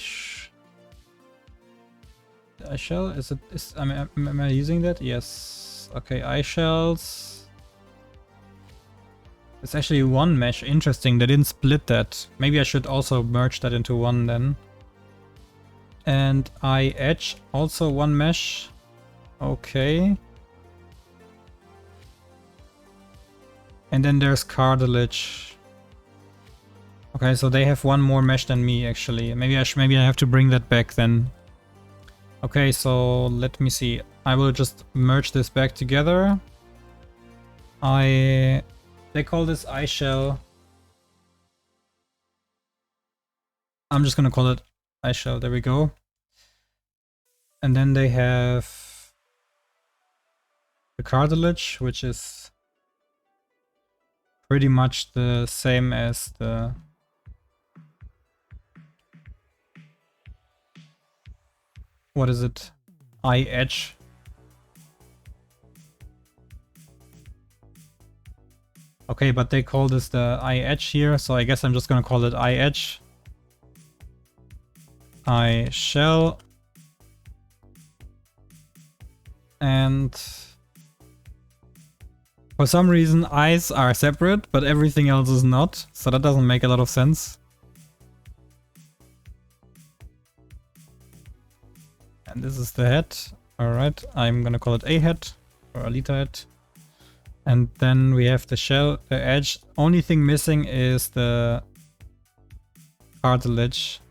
shall. Am I using that? Yes. Okay, eye shells. It's actually one mesh. Interesting, they didn't split that. Maybe I should also merge that into one then. And I edge, also one mesh. Okay. And then there's cartilage. Okay, so they have one more mesh than me actually. Maybe I have to bring that back then. Okay, so let me see. I will just merge this back together. They call this eye shell. I'm just gonna call it eye shell. There we go. And then they have the cartilage, which is pretty much the same as the what is it? Eye edge. Okay, but they call this the eye edge here, so I guess I'm just gonna call it eye edge. Eye shell. And for some reason eyes are separate, but everything else is not, so that doesn't make a lot of sense. And this is the head. Alright, I'm gonna call it a head or Alita head. And then we have the shell, the edge. Only thing missing is the cartilage.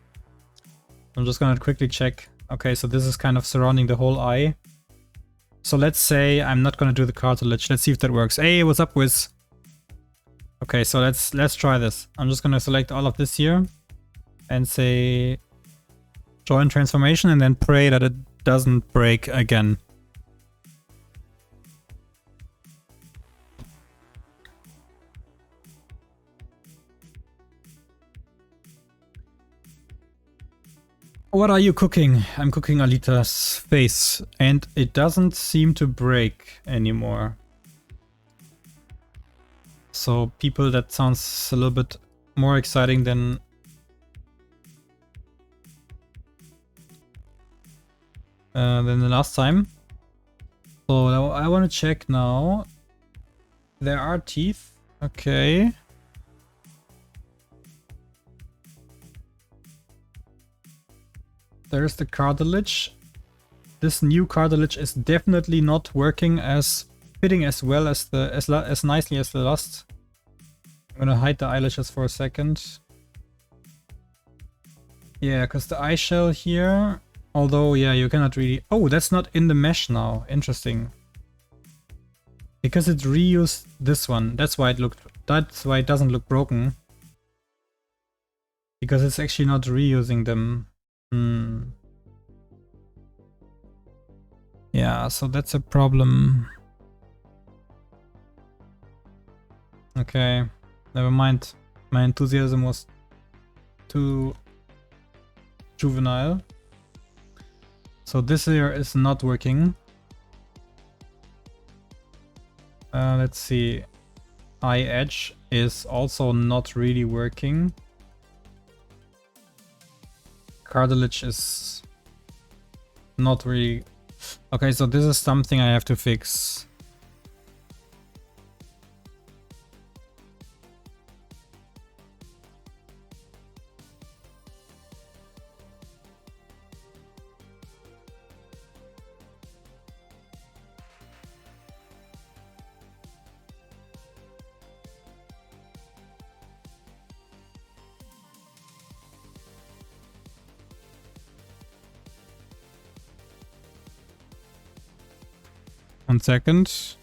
I'm just gonna quickly check. Okay, so this is kind of surrounding the whole eye. So let's say I'm not gonna do the cartilage. Let's see if that works. Hey, what's up, Wiz? Okay, so let's try this. I'm just gonna select all of this here and say join transformation and then pray that it doesn't break again. What are you cooking? I'm cooking Alita's face, and it doesn't seem to break anymore. So people, that sounds a little bit more exciting than the last time. So I want to check now. There are teeth. Okay. There's the cartilage. This new cartilage is definitely not working as fitting as well as as nicely as the last. I'm gonna hide the eyelashes for a second. Yeah, because the eye shell here, although yeah, you cannot really. Oh, that's not in the mesh now. Interesting. Because it reused this one. That's why it looked. That's why it doesn't look broken. Because it's actually not reusing them. Yeah, so that's a problem. Okay, never mind. My enthusiasm was too juvenile. So this here is not working. Let's see. Eye edge is also not really working. Cartilage is not really. Okay, so this is something I have to fix. One second.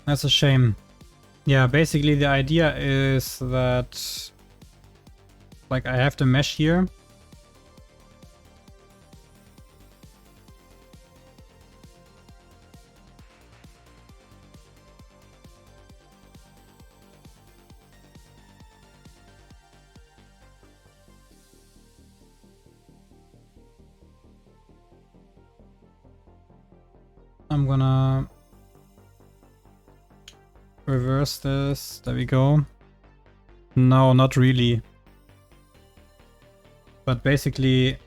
That's a shame. Yeah, basically the idea is that like I have the mesh here. I'm gonna reverse this. There we go. No, not really. But basically...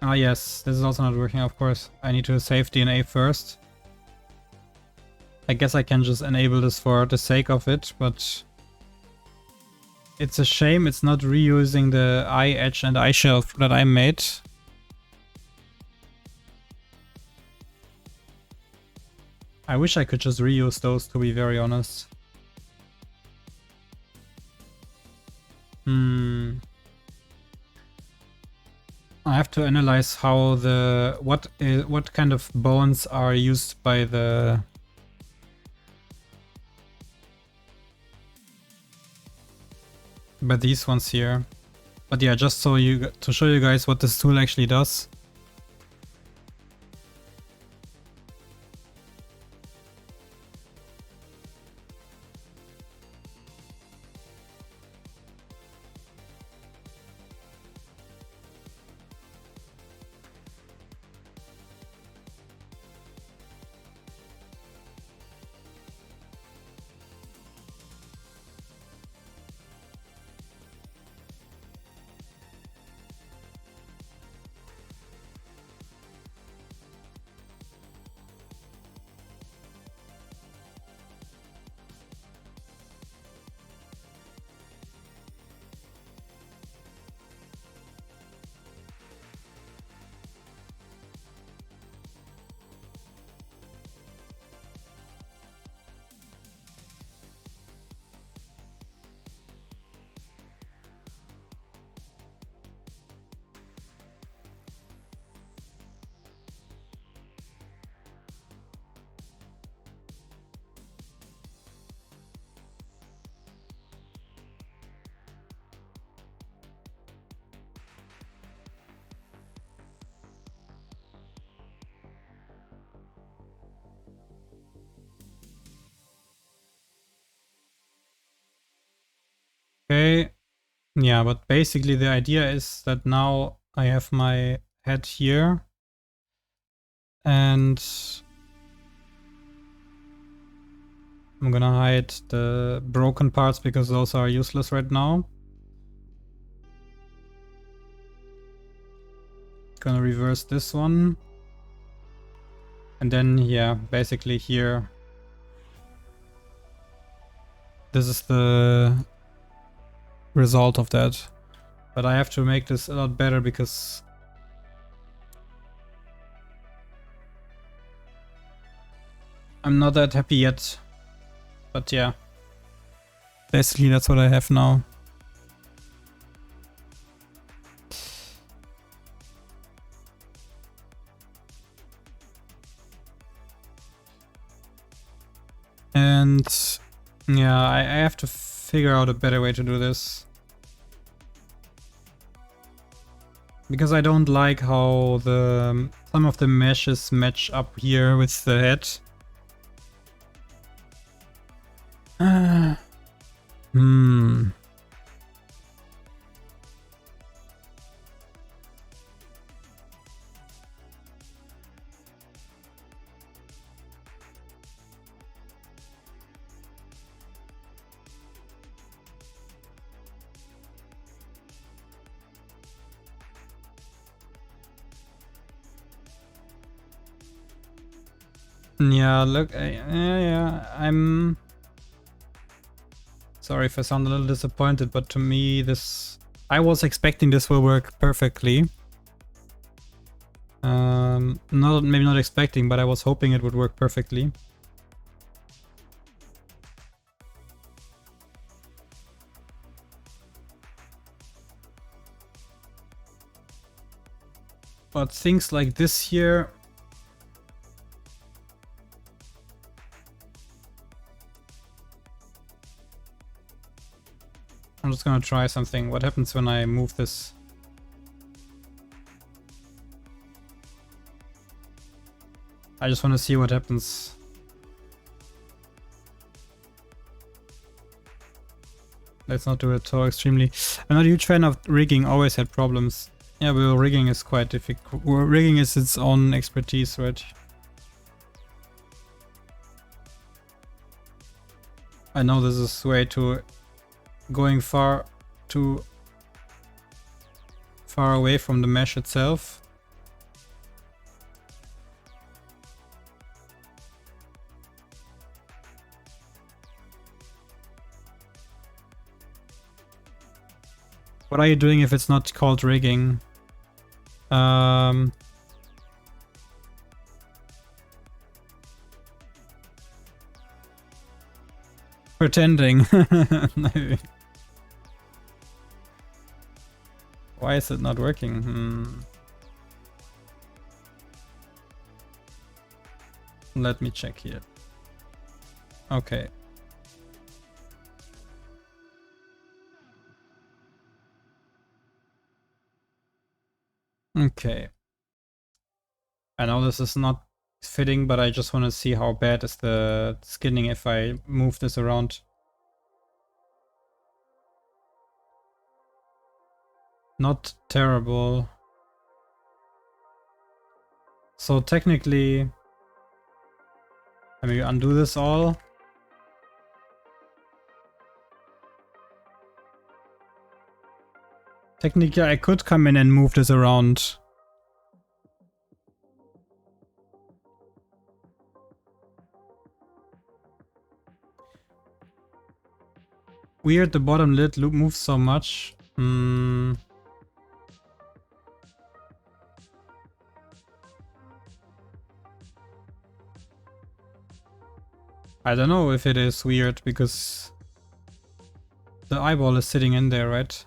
Ah yes, this is also not working, of course. I need to save DNA first. I guess I can just enable this for the sake of it, but... It's a shame it's not reusing the eye edge and eye shelf that I made. I wish I could just reuse those, to be very honest. I have to analyze how the what kind of bones are used by these ones here. But yeah, just so to show you guys what this tool actually does. Okay, yeah, but basically the idea is that now I have my head here and I'm gonna hide the broken parts because those are useless right now. Gonna reverse this one and then yeah, basically here this is the result of that, but I have to make this a lot better because I'm not that happy yet. But yeah, basically that's what I have now. And yeah, I have to figure out a better way to do this. Because I don't like how some of the meshes match up here with the head. Yeah, look, yeah, I'm sorry if I sound a little disappointed, but to me I was expecting this will work perfectly. Maybe not expecting, but I was hoping it would work perfectly. But things like this here, I'm just gonna try something. What happens when I move this? I just want to see what happens. Let's not do it so extremely. I'm not a huge fan of rigging, always had problems. Yeah, well, rigging is quite difficult. Rigging is its own expertise, right? I know this is way too going too far away from the mesh itself. What are you doing if it's not called rigging? Pretending. Maybe. Why is it not working? Let me check here. Okay. Okay. I know this is not fitting, but I just want to see how bad is the skinning if I move this around. Not terrible. So technically, let me undo this all. Technically, I could come in and move this around. Weird, the bottom lid loop moves so much. I don't know if it is weird because the eyeball is sitting in there, right?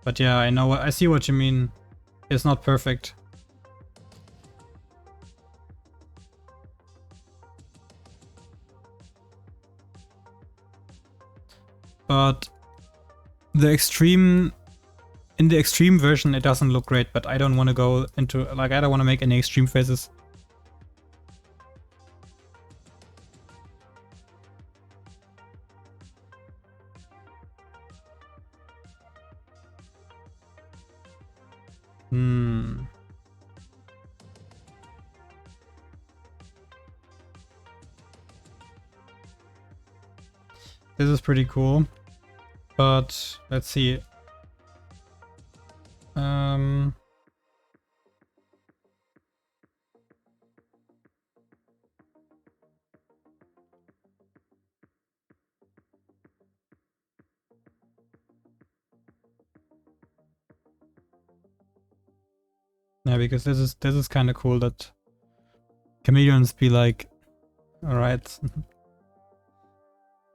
But yeah, I see what you mean. It's not perfect. But in the extreme version it doesn't look great, but I don't want to go into, like, I don't want to make any extreme faces. This is pretty cool, but let's see. Yeah, because this is kind of cool that chameleons be like, all right.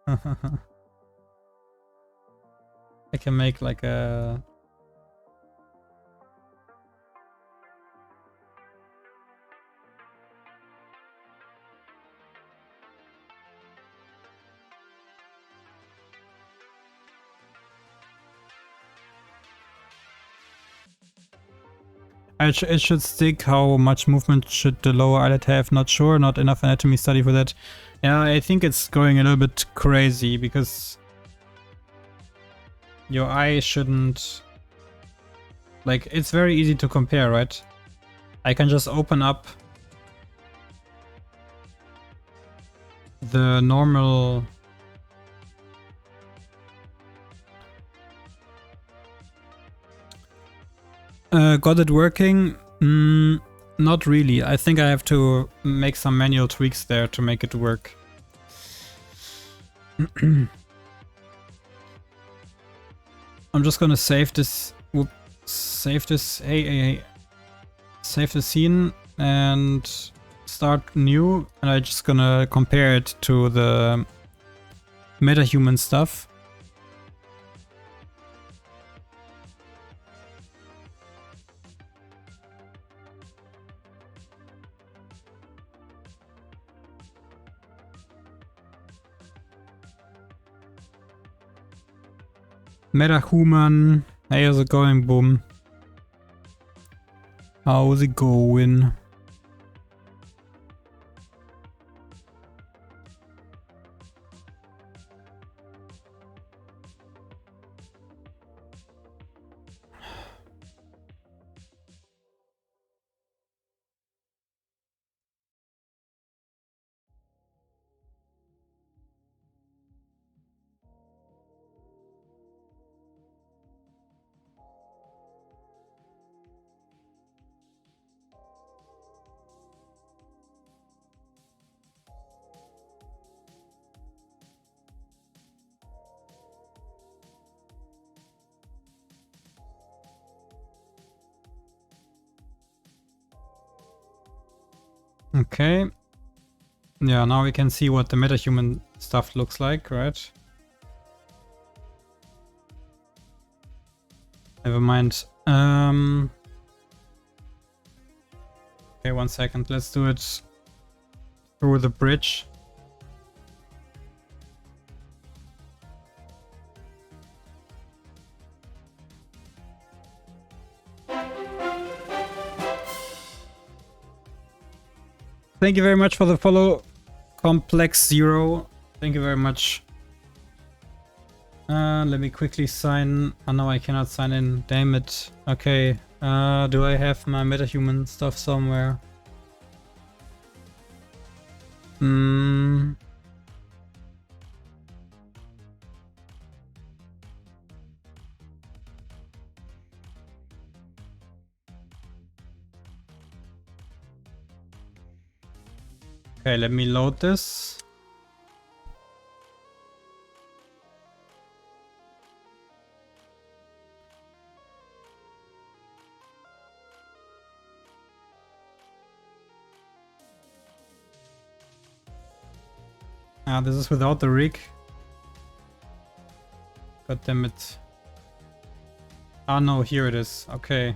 I can make like a... It should stick. How much movement should the lower eyelid have? Not sure, not enough anatomy study for that. Yeah, I think it's going a little bit crazy because your eye shouldn't... Like, it's very easy to compare, right? I can just open up the normal... got it working? Not really. I think I have to make some manual tweaks there to make it work. I'm just gonna save this. Whoop, save this. Hey. Save the scene and start new. And I'm just gonna compare it to the metahuman stuff. Metahuman, hey, how's it going, Boom? How's it going? Okay. Yeah, now we can see what the metahuman stuff looks like, right? Never mind. Okay, 1 second. Let's do it through the bridge. Thank you very much for the follow, Complex Zero. Thank you very much. Let me quickly sign. Oh no, I cannot sign in. Damn it. Okay. Do I have my metahuman stuff somewhere? Okay, let me load this. Ah, this is without the rig. God damn it. Ah no, here it is. Okay.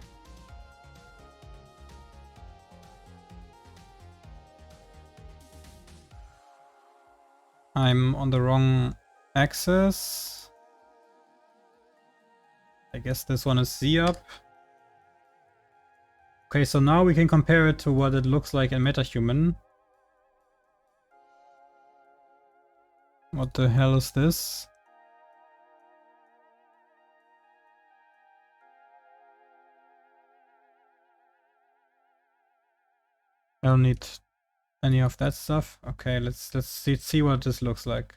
I'm on the wrong axis. I guess this one is Z up. Okay, so now we can compare it to what it looks like in MetaHuman. What the hell is this? I don't need any of that stuff. Okay, let's see what this looks like.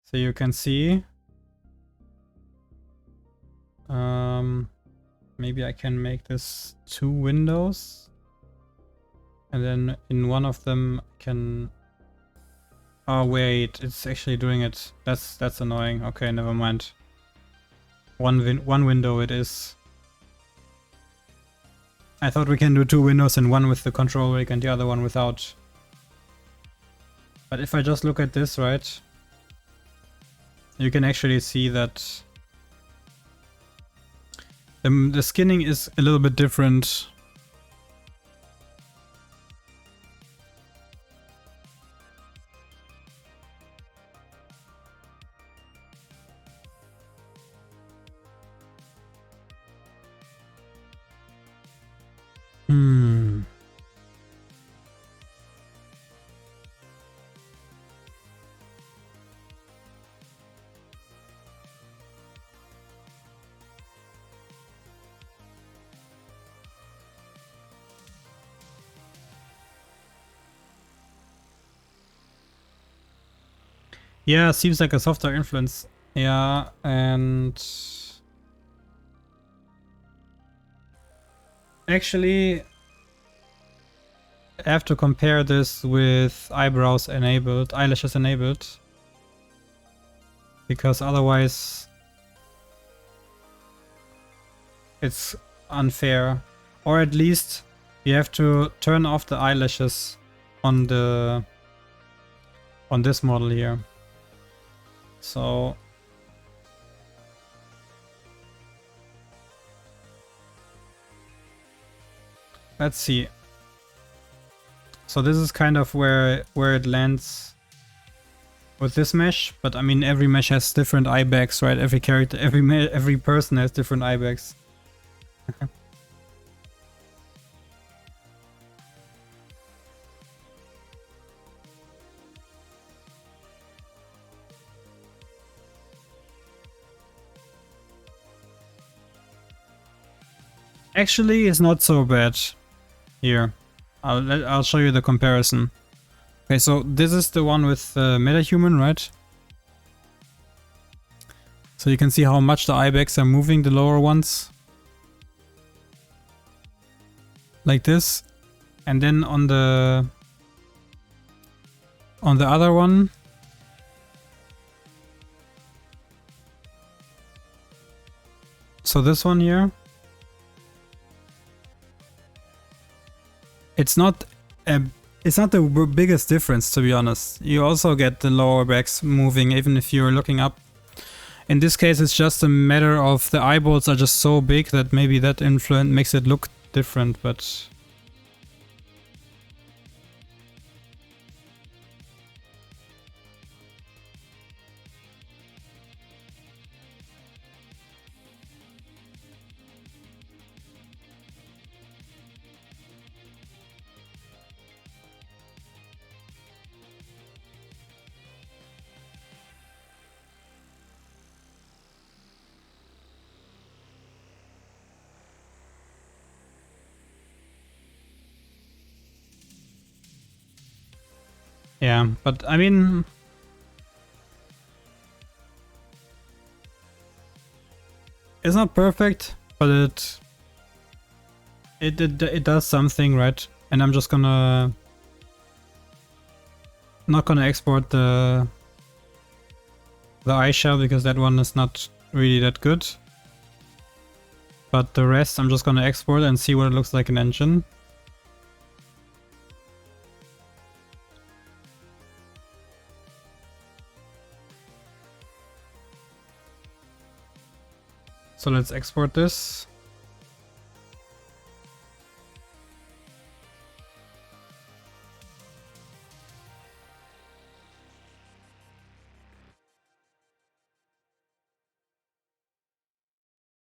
So you can see. Maybe I can make this 2 windows. And then in one of them I can... Oh wait, it's actually doing it. That's annoying. Okay, never mind. One window it is. I thought we can do 2 windows and one with the control rig and the other one without. But if I just look at this, right? You can actually see that the skinning is a little bit different. Yeah, seems like a software influence. Yeah, and actually I have to compare this with eyelashes enabled, because otherwise it's unfair. Or at least you have to turn off the eyelashes on this model here. So let's see. So this is kind of where it lands with this mesh, but I mean every mesh has different eye bags, right? Every character, every person has different eye bags. Actually, it's not so bad. Here, I'll show you the comparison. Okay, so this is the one with MetaHuman, right? So you can see how much the eye bags are moving, the lower ones. Like this. And then on the other one, so this one here, it's not the biggest difference, to be honest. You also get the lower backs moving even if you're looking up. In this case, it's just a matter of the eyeballs are just so big that maybe that influence makes it look different, but... yeah, but I mean... It's not perfect, but it does something, right? And I'm just gonna... not gonna export the eyeshell because that one is not really that good. But the rest I'm just gonna export and see what it looks like in Engine. So let's export this.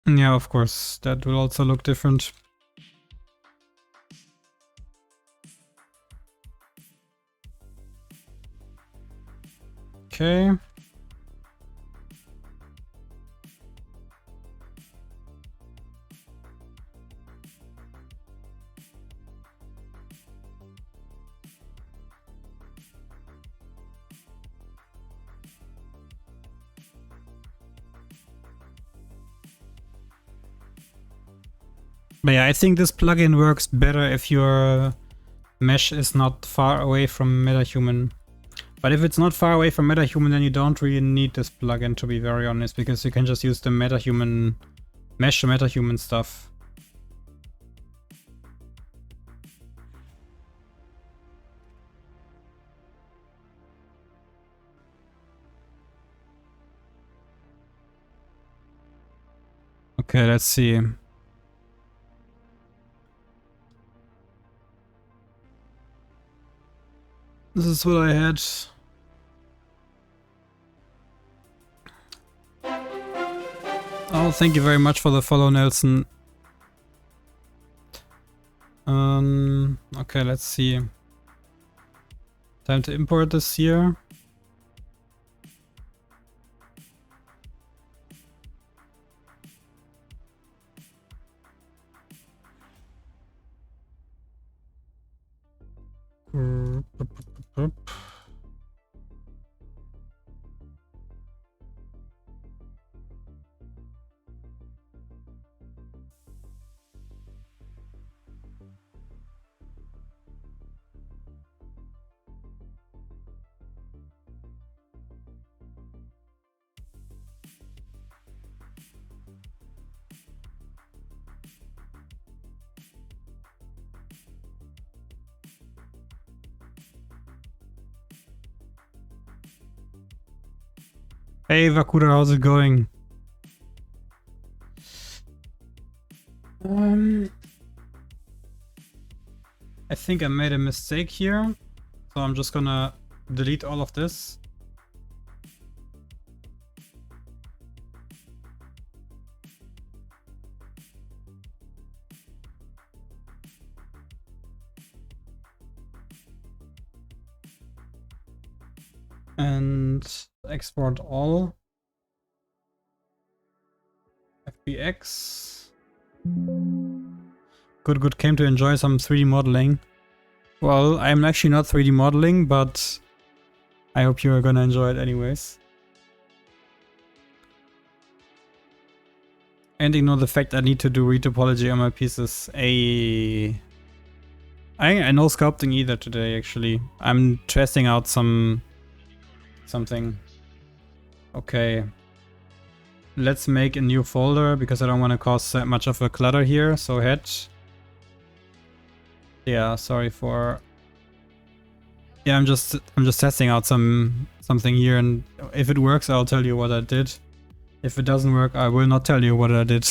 Yeah, of course, that will also look different. Okay. But yeah, I think this plugin works better if your mesh is not far away from MetaHuman. But if it's not far away from MetaHuman, then you don't really need this plugin, to be very honest, because you can just use the MetaHuman mesh MetaHuman stuff. Okay, let's see. This is what I had. Oh, thank you very much for the follow, Nelson. Okay, let's see. Time to import this here. Hey Vakura, how's it going? I think I made a mistake here, so I'm just gonna delete all of this. And export all. FBX. Good, came to enjoy some 3D modeling. Well, I'm actually not 3D modeling, but I hope you're gonna enjoy it anyways. And ignore the fact I need to do retopology on my pieces. I know sculpting either today, actually. I'm testing out something. Okay. Let's make a new folder because I don't want to cause that much of a clutter here. So head. Yeah, sorry for... Yeah, I'm just testing out something here, and if it works, I'll tell you what I did. If it doesn't work, I will not tell you what I did.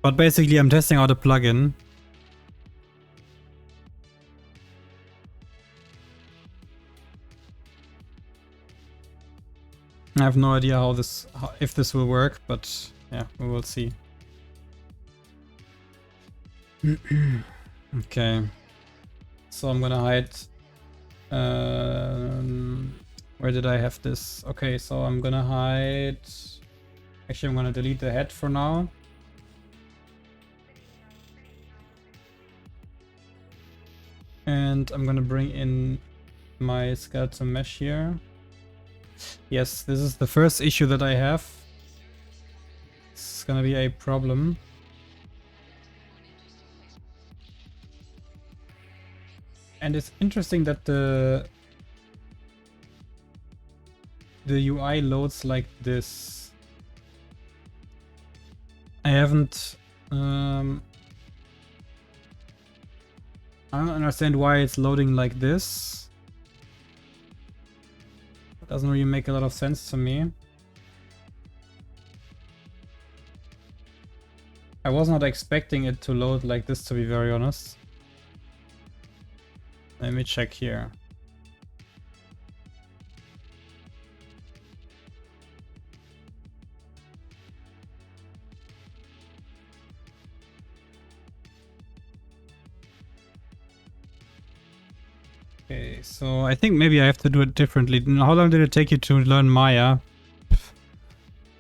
But basically, I'm testing out a plugin. I have no idea if this will work, but yeah, we will see. Okay, so I'm gonna hide. Where did I have this? Okay, so I'm gonna hide. Actually, I'm gonna delete the head for now. And I'm gonna bring in my skeleton mesh here. Yes, this is the first issue that I have. It's gonna be a problem. And it's interesting that the UI loads like this. I haven't... I don't understand why it's loading like this. It doesn't really make a lot of sense to me. I was not expecting it to load like this, to be very honest. Let me check here. Okay, so I think maybe I have to do it differently. How long did it take you to learn Maya?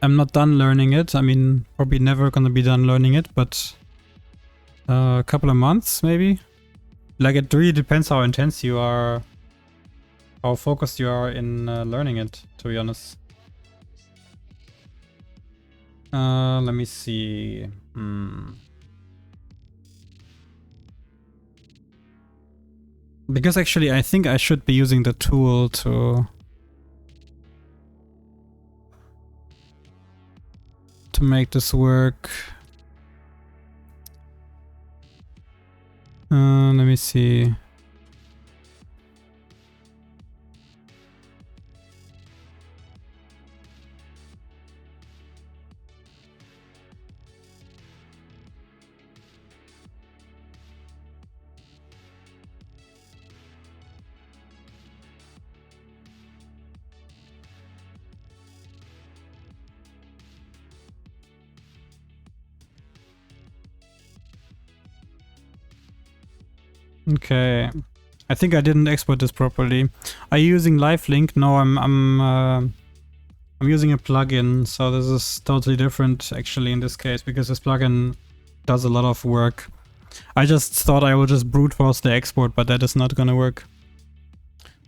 I'm not done learning it. I mean, probably never gonna be done learning it, but a couple of months maybe? Like, it really depends how intense you are, how focused you are in learning it, to be honest. Let me see. Because actually I think I should be using the tool to make this work. Let me see. Okay, I think I didn't export this properly. Are you using LiveLink? No, I'm using a plugin, so this is totally different actually in this case, because this plugin does a lot of work. I just thought I would just brute force the export, but that is not gonna work.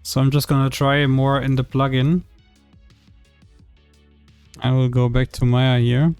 So I'm just gonna try more in the plugin. I will go back to Maya here.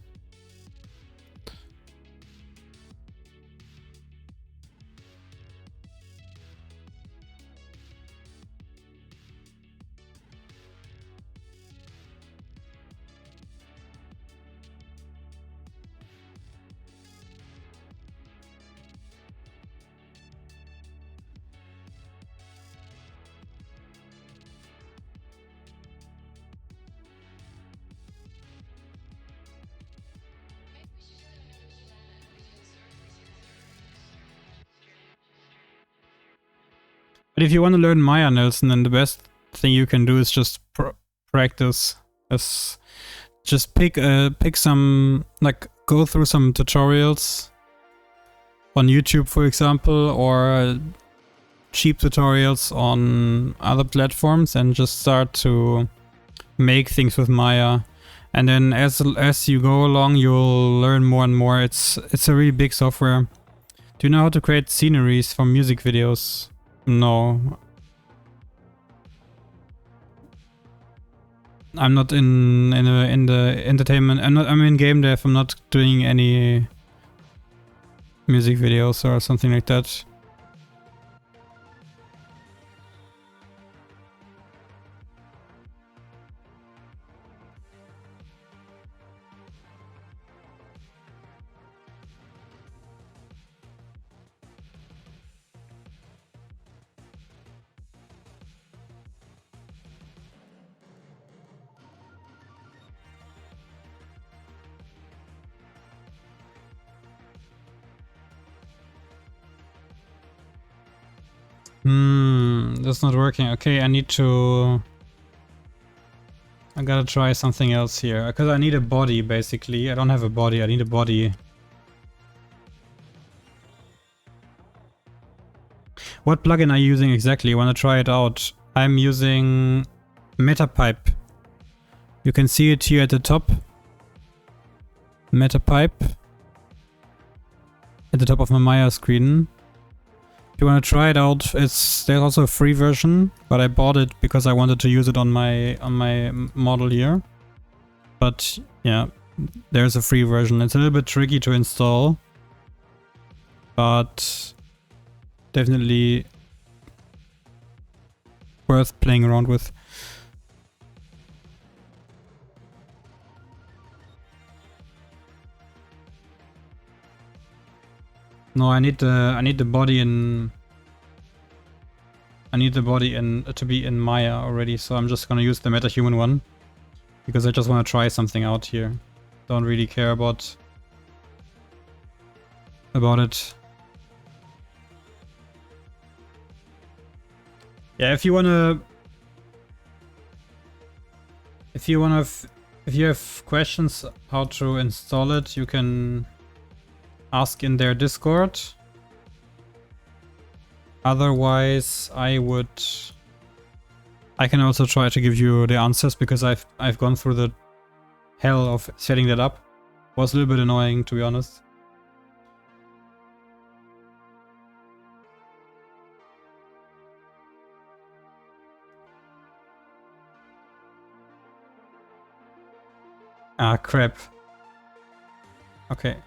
But if you want to learn Maya, Nelson, then the best thing you can do is just practice. Just pick some, like, go through some tutorials on YouTube, for example, or cheap tutorials on other platforms, and just start to make things with Maya. And then as you go along, you'll learn more and more. It's a really big software. Do you know how to create sceneries from music videos? No. I'm not in the entertainment. I'm in game dev. I'm not doing any music videos or something like that. That's not working. Okay, I gotta try something else here. Because I need a body, basically. I don't have a body, I need a body. What plugin are you using exactly? I wanna try it out. I'm using Metapipe. You can see it here at the top. Metapipe. At the top of my Maya screen. If you want to try it out, there's also a free version, but I bought it because I wanted to use it on my model here. But yeah, there's a free version. It's a little bit tricky to install, but definitely worth playing around with. No, I need the body in. I need the body to be in Maya already, so I'm just gonna use the MetaHuman one because I just want to try something out here. Don't really care about it. Yeah, if you have questions how to install it, you can ask in their Discord. Otherwise, I can also try to give you the answers because I've gone through the hell of setting that up. Was a little bit annoying, to be honest. Ah, crap. Okay.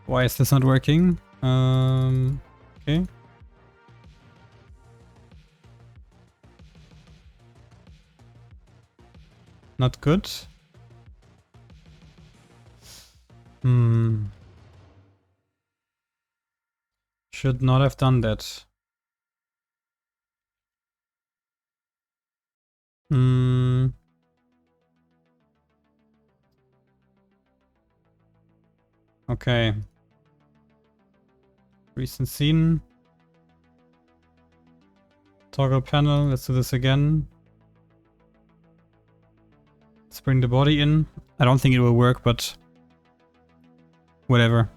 Why is this not working? Okay. Not good. Should not have done that. Okay. Recent scene. Toggle panel. Let's do this again. Let's bring the body in. I don't think it will work, but whatever.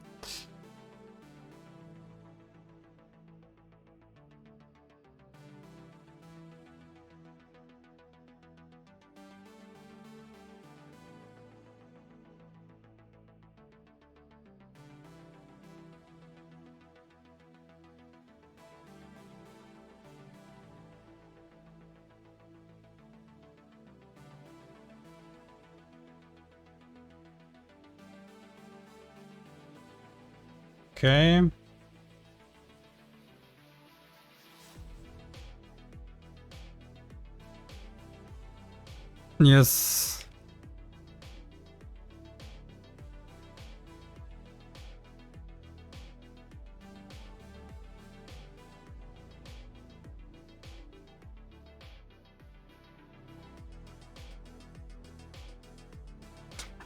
Okay. Yes.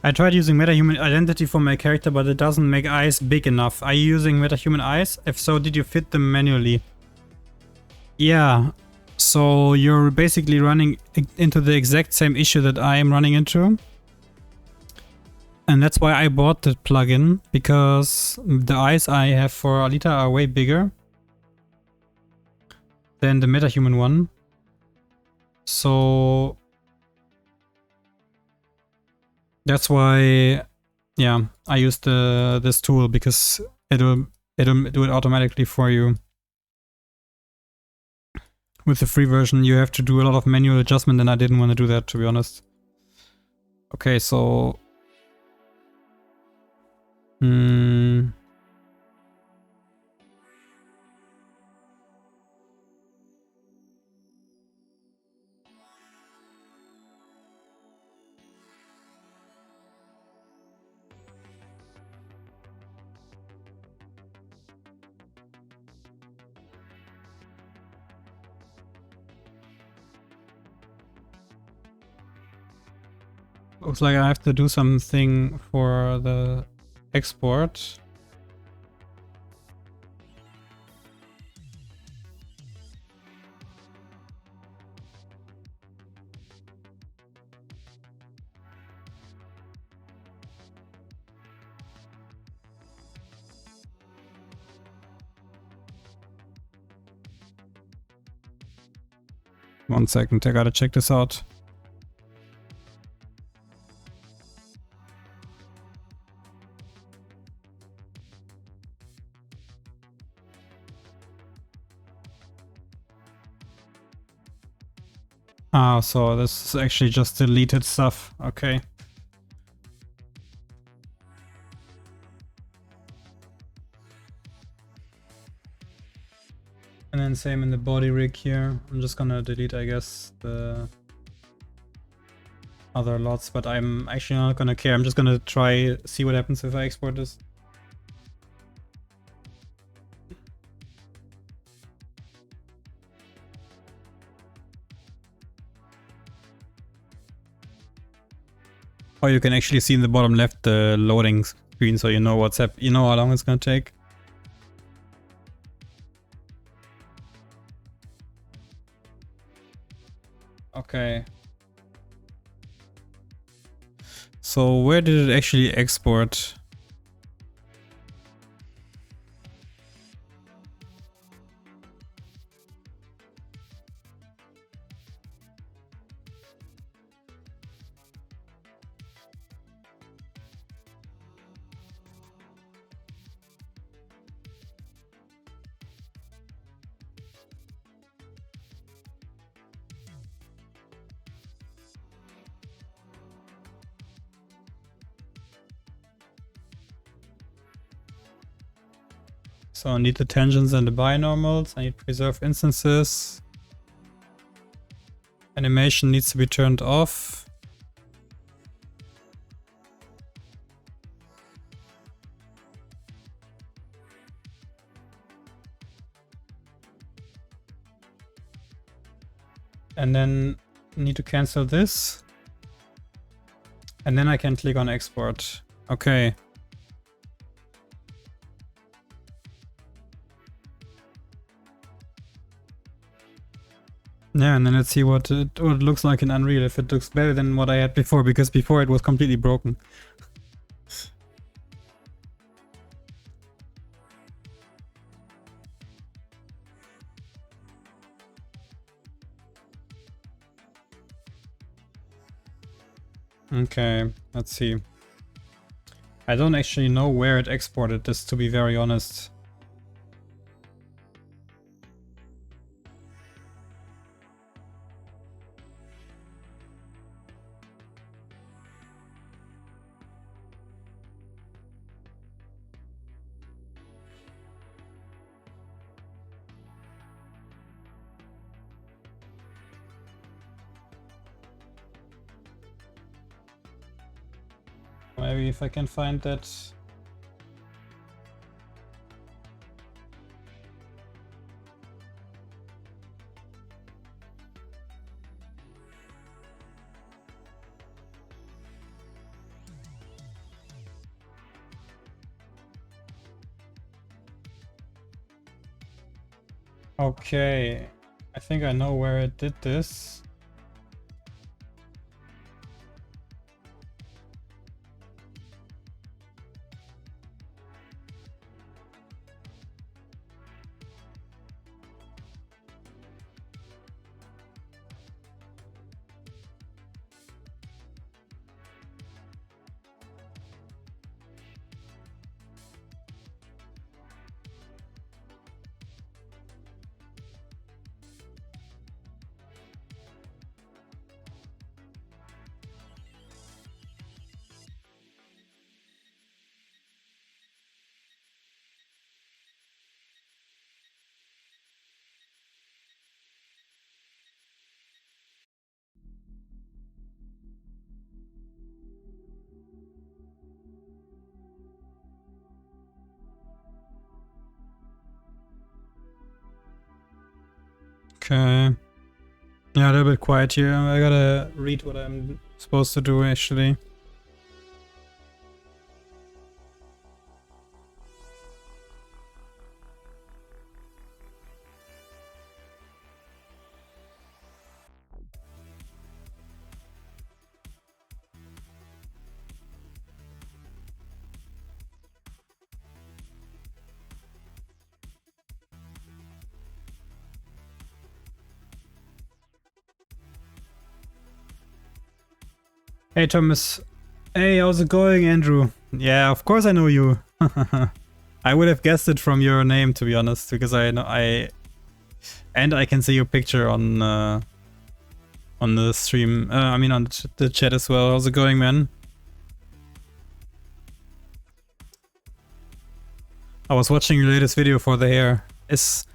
I tried using MetaHuman identity for my character, but it doesn't make eyes big enough. Are you using MetaHuman eyes? If so, did you fit them manually? Yeah. So you're basically running into the exact same issue that I am running into. And that's why I bought the plugin, because the eyes I have for Alita are way bigger than the MetaHuman one. So that's why, yeah, I used this tool, because it'll do it automatically for you. With the free version, you have to do a lot of manual adjustment, and I didn't want to do that, to be honest. Okay, so looks like I have to do something for the export. 1 second, I gotta check this out. Ah, so this is actually just deleted stuff. Okay. And then same in the body rig here. I'm just gonna delete, I guess, the other lots, but I'm actually not gonna care. I'm just gonna try, see what happens if I export this. Oh, you can actually see in the bottom left the loading screen, so you know what's up. You know how long it's gonna take. Okay. So where did it actually export? So I need the tangents and the binormals. I need preserve instances. Animation needs to be turned off. And then need to cancel this. And then I can click on export. Okay. Yeah, and then let's see what it looks like in Unreal, if it looks better than what I had before, because before it was completely broken. Okay, let's see. I don't actually know where it exported this, to be very honest. Maybe if I can find that. Okay, I think I know where it did this. Okay. Yeah, a little bit quiet here. I gotta read what I'm supposed to do actually. Hey Thomas. Hey, how's it going, Andrew? Yeah, of course I know you. I would have guessed it from your name, to be honest, because I know I can see your picture on the stream. I mean on the chat as well. How's it going, man? I was watching your latest video for the hair. It's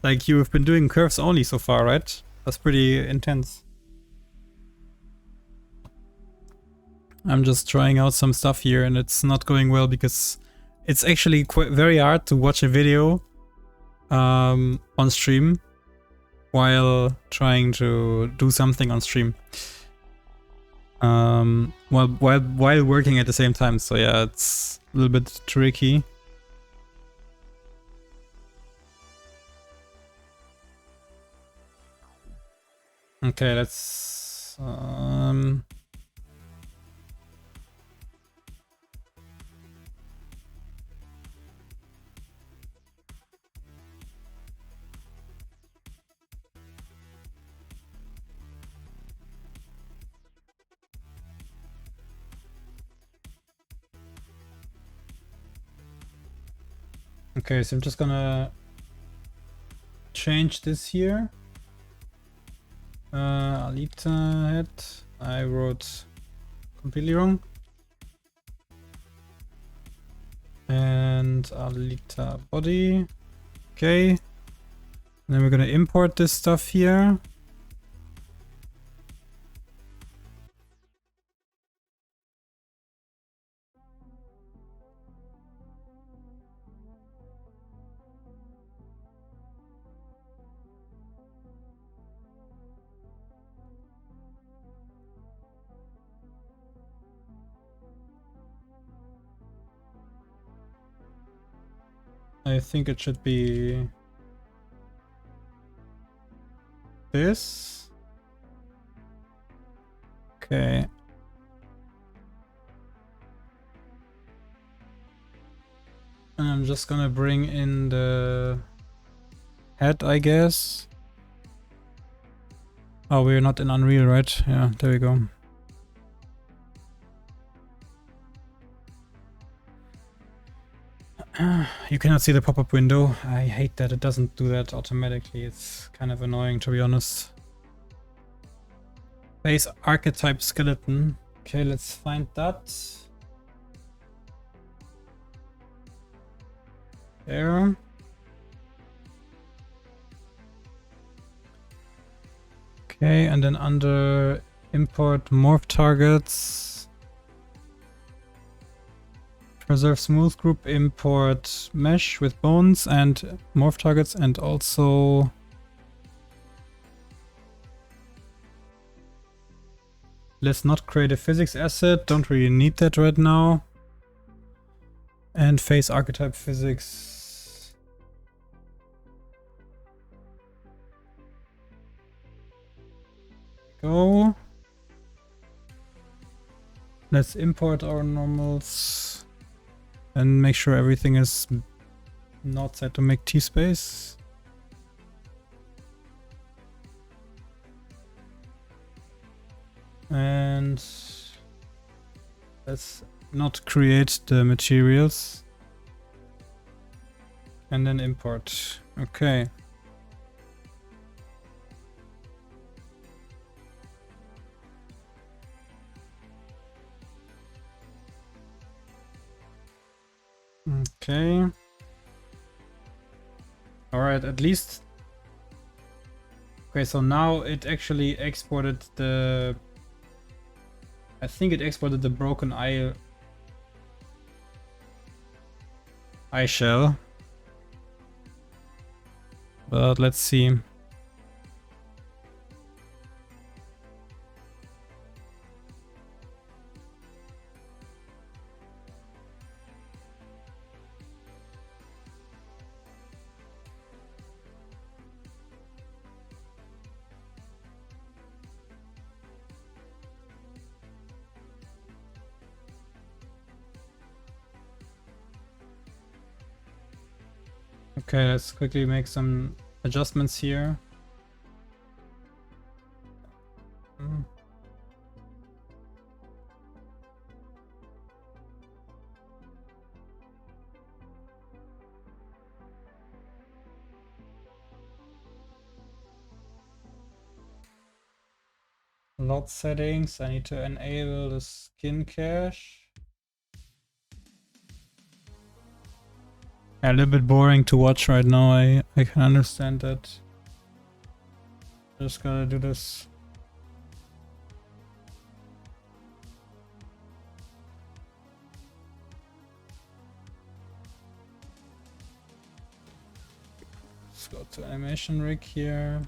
like you've been doing curves only so far, right? That's pretty intense. I'm just trying out some stuff here and it's not going well because it's actually very hard to watch a video on stream while trying to do something on stream. While working at the same time. So yeah, it's a little bit tricky. Okay, let's okay, so I'm just gonna change this here. Alita head. I wrote completely wrong. And Alita body. Okay. And then we're gonna import this stuff here. I think it should be this. Okay. And I'm just gonna bring in the head, I guess. Oh, we're not in Unreal, right? Yeah, there we go. You cannot see the pop-up window. I hate that it doesn't do that automatically. It's kind of annoying, to be honest. Base archetype skeleton. Okay, let's find that. There. Okay, and then under import morph targets. Preserve smooth group, import mesh with bones and morph targets, and also let's not create a physics asset, don't really need that right now. And face archetype physics. Go. Let's import our normals. And make sure everything is not set to make T-space. And let's not create the materials. And then import. Okay. Okay. Alright, at least. Okay, so now it actually exported the. I think it exported the broken eye shell. But let's see. Okay, let's quickly make some adjustments here. Lot settings. I need to enable the skin cache. Yeah, a little bit boring to watch right now. I can understand that. Just gotta do this. Let's go to animation rig here.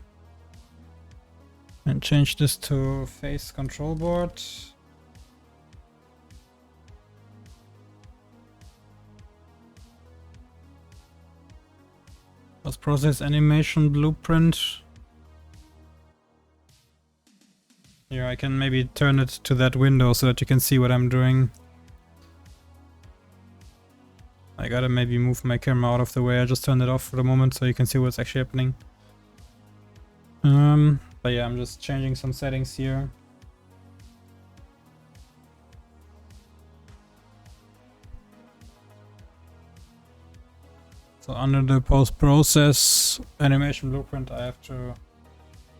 And change this to face control board. Post process animation blueprint. Here, I can maybe turn it to that window so that you can see what I'm doing. I gotta maybe move my camera out of the way. I just turned it off for the moment so you can see what's actually happening. But yeah, I'm just changing some settings here. So under the post-process animation blueprint, I have to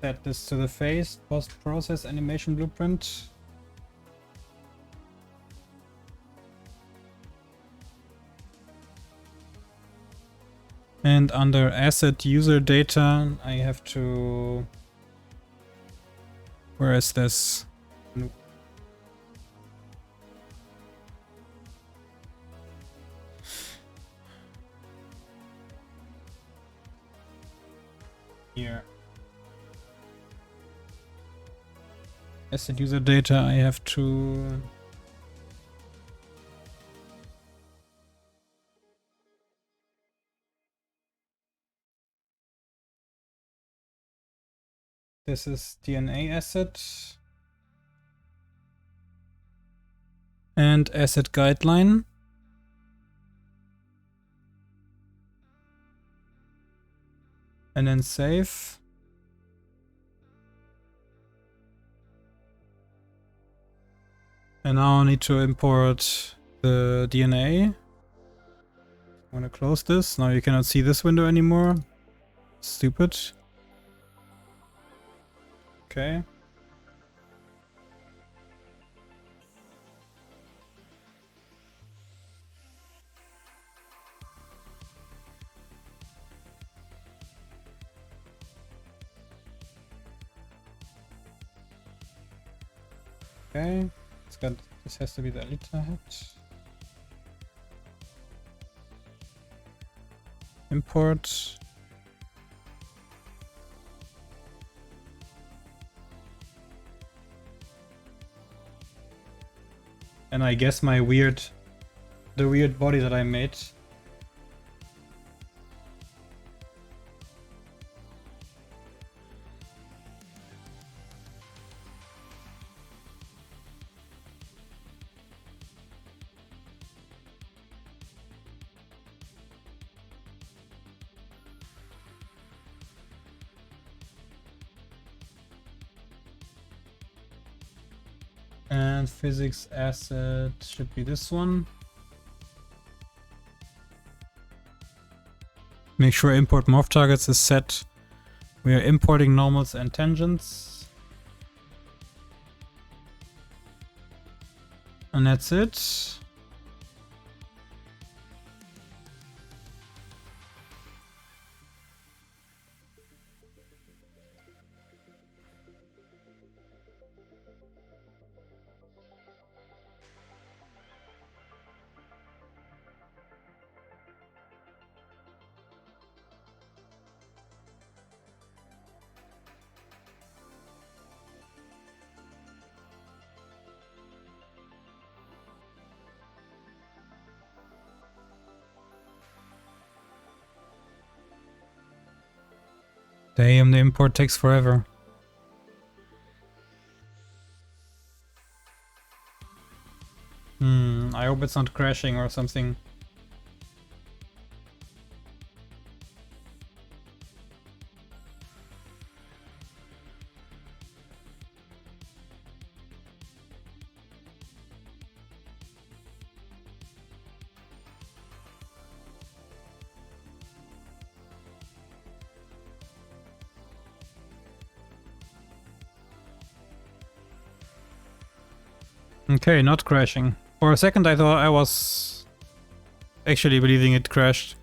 set this to the face. Post-process animation blueprint. And under asset user data, I have to... Where is this? Here. Asset user data, I have to... This is DNA asset. And asset guideline. And then save. And now I need to import the DNA. I'm gonna close this. Now you cannot see this window anymore. Stupid. Okay. Okay. This has to be the Alita hat. Import. And I guess the weird body that I made. And physics asset should be this one. Make sure import morph targets is set. We are importing normals and tangents. And that's it. Damn, the import takes forever. I hope it's not crashing or something. Okay, not crashing. For a second I thought I was actually believing it crashed.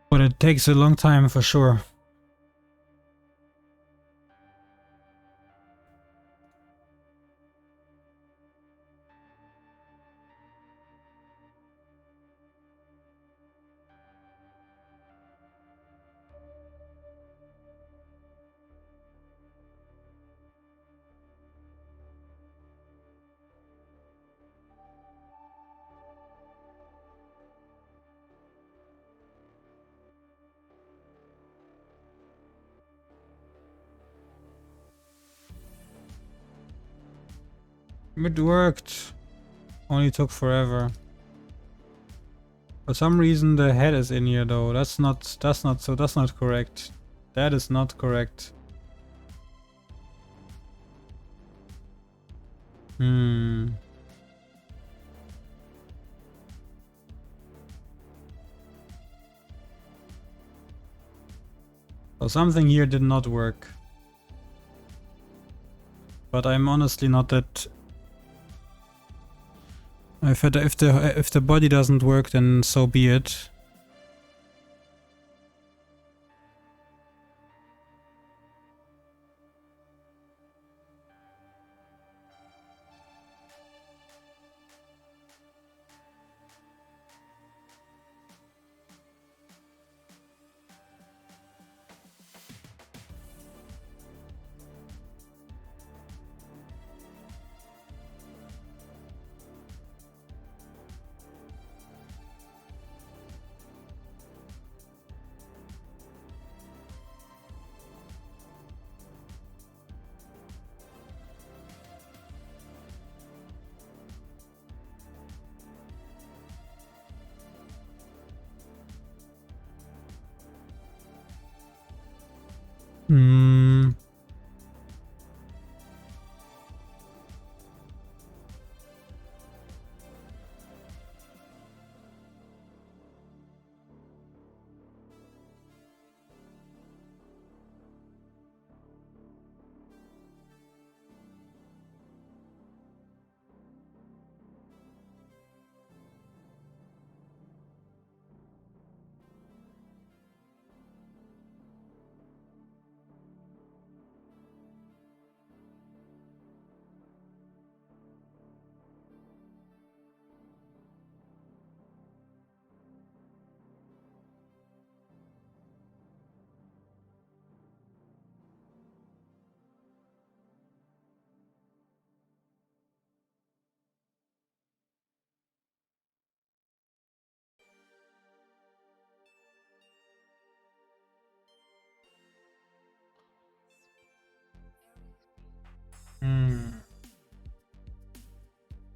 But it takes a long time for sure. It worked. Only took forever. For some reason the head is in here though. That's not correct. That is not correct. So something here did not work. But I'm honestly not that. If the body doesn't work, then so be it.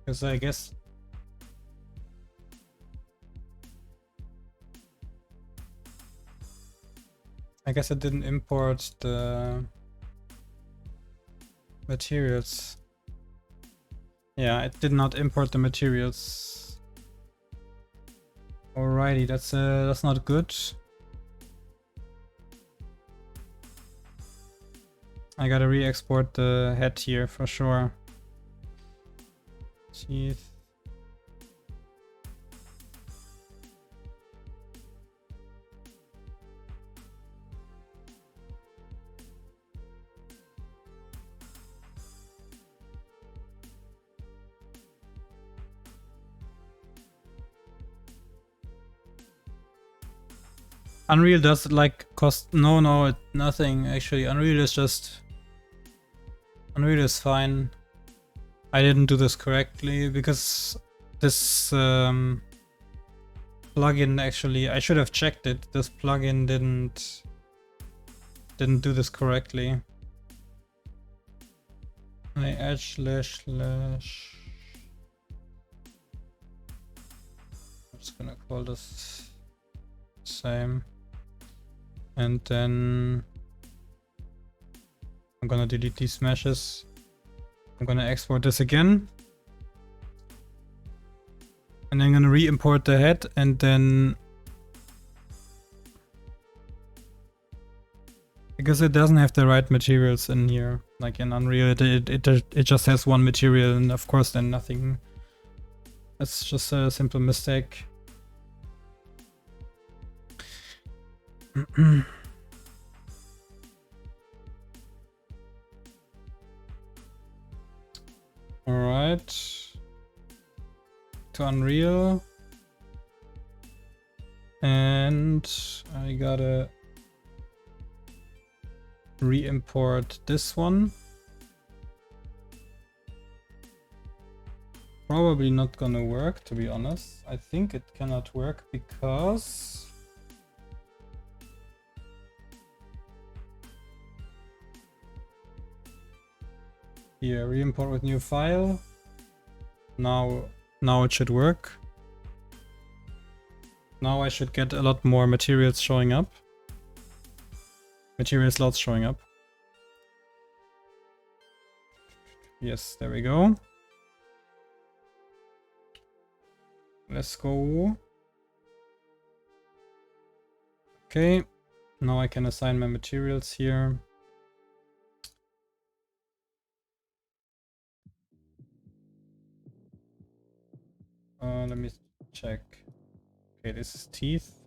Because I guess it didn't import the materials. Yeah, it did not import the materials. Alrighty, that's not good. I gotta re-export the head here for sure. Teeth. Unreal does like cost nothing actually. Unreal is fine. I didn't do this correctly because this plugin actually, I should have checked it. This plugin didn't do this correctly. I edge slash. I'm just gonna call this same. And then I'm gonna delete these meshes. I'm gonna export this again. And I'm gonna re-import the head and then... Because it doesn't have the right materials in here, like in Unreal, it just has one material, and of course then nothing. That's just a simple mistake. Alright. To Unreal. And I gotta re-import this one. Probably not gonna work, to be honest. I think it cannot work because here, re-import with new file. Now it should work. Now I should get a lot more materials showing up. Material slots showing up. Yes, there we go. Let's go. Okay, now I can assign my materials here. Let me check. Okay, this is teeth.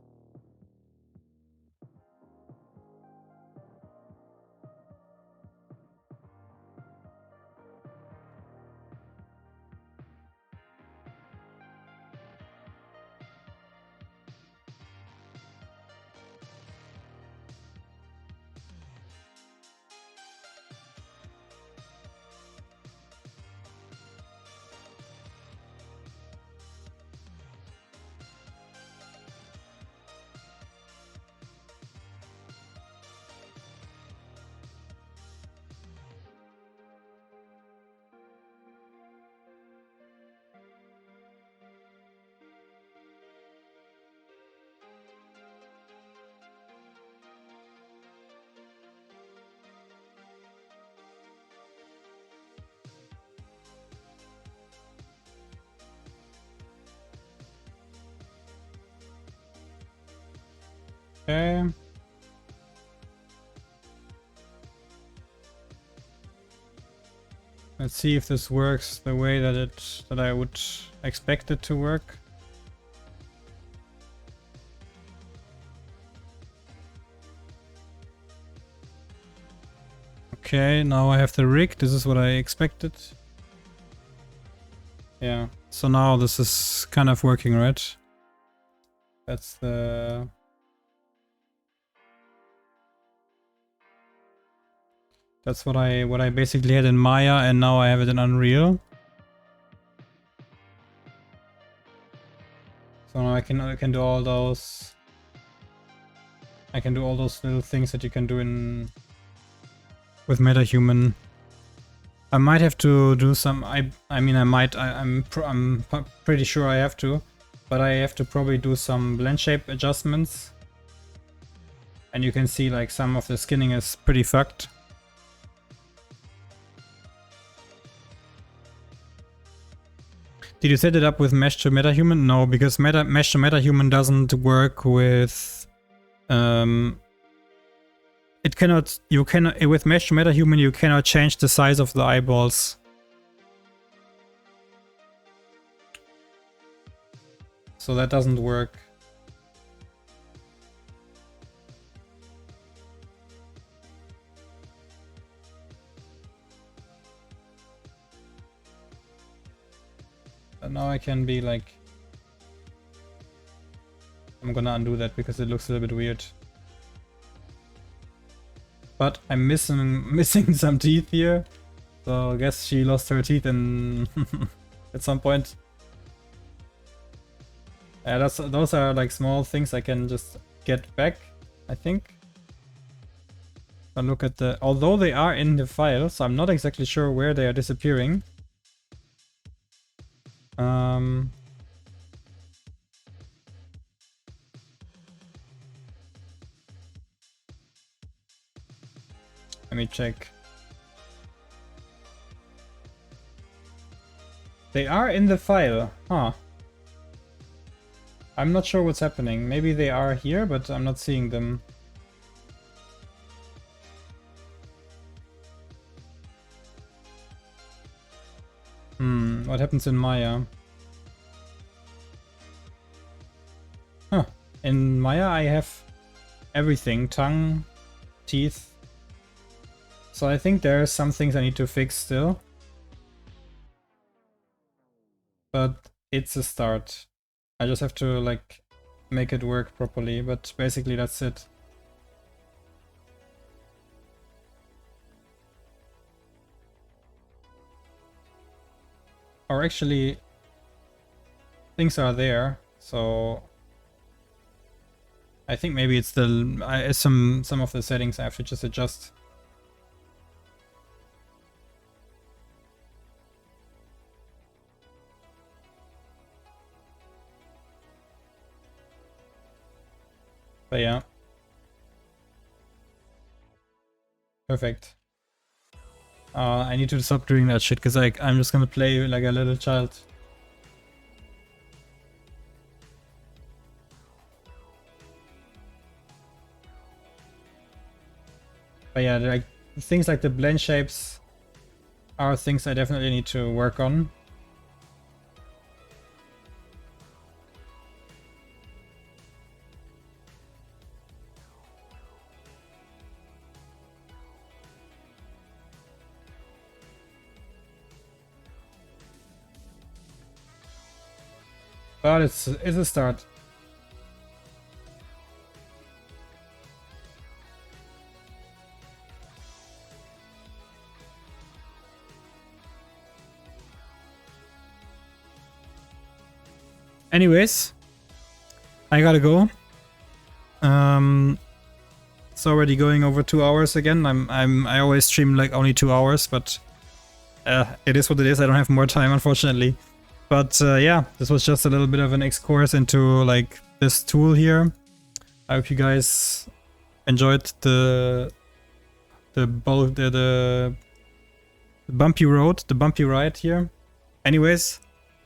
Okay. Let's see if this works the way that I would expect it to work. Okay, now I have the rig. This is what I expected. Yeah, so now this is kind of working, right? That's the... That's what I basically had in Maya, and now I have it in Unreal. So now I can do all those. I can do all those little things that you can do in with MetaHuman. I might have to do some. I mean I might. I'm pretty sure I have to, but I have to probably do some blend shape adjustments. And you can see like some of the skinning is pretty fucked. Did you set it up with mesh to MetaHuman? No, because mesh to MetaHuman doesn't work with... it cannot... You cannot... With mesh to MetaHuman you cannot change the size of the eyeballs. So that doesn't work. And now I can be like... I'm gonna undo that because it looks a little bit weird. But I'm missing some teeth here. So I guess she lost her teeth in at some point. Yeah, those are like small things I can just get back, I think. But look at the... Although they are in the file, so I'm not exactly sure where they are disappearing. Let me check. They are in the file, huh? I'm not sure what's happening. Maybe they are here, but I'm not seeing them. What happens in Maya? Huh. In Maya I have everything. Tongue, teeth. So I think there are some things I need to fix still. But it's a start. I just have to like make it work properly, but basically that's it. Or actually, things are there, so I think maybe it's the some of the settings I have to just adjust. But yeah. Perfect. I need to stop doing that shit because I'm just gonna play like a little child. But yeah, like things like the blend shapes are things I definitely need to work on. But it's a start. Anyways, I gotta go. It's already going over 2 hours again. I always stream like only 2 hours, but it is what it is. I don't have more time, unfortunately. But yeah, this was just a little bit of an excursus into like this tool here. I hope you guys enjoyed the bumpy road, the bumpy ride here. Anyways,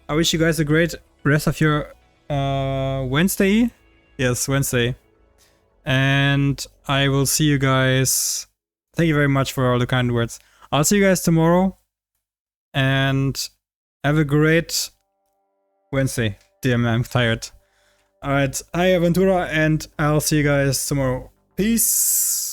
I wish you guys a great rest of your Wednesday. Yes, Wednesday. And I will see you guys. Thank you very much for all the kind words. I'll see you guys tomorrow. And have a great Wednesday. Damn, I'm tired. 'Alright, hi Aventura, and I'll see you guys tomorrow. Peace!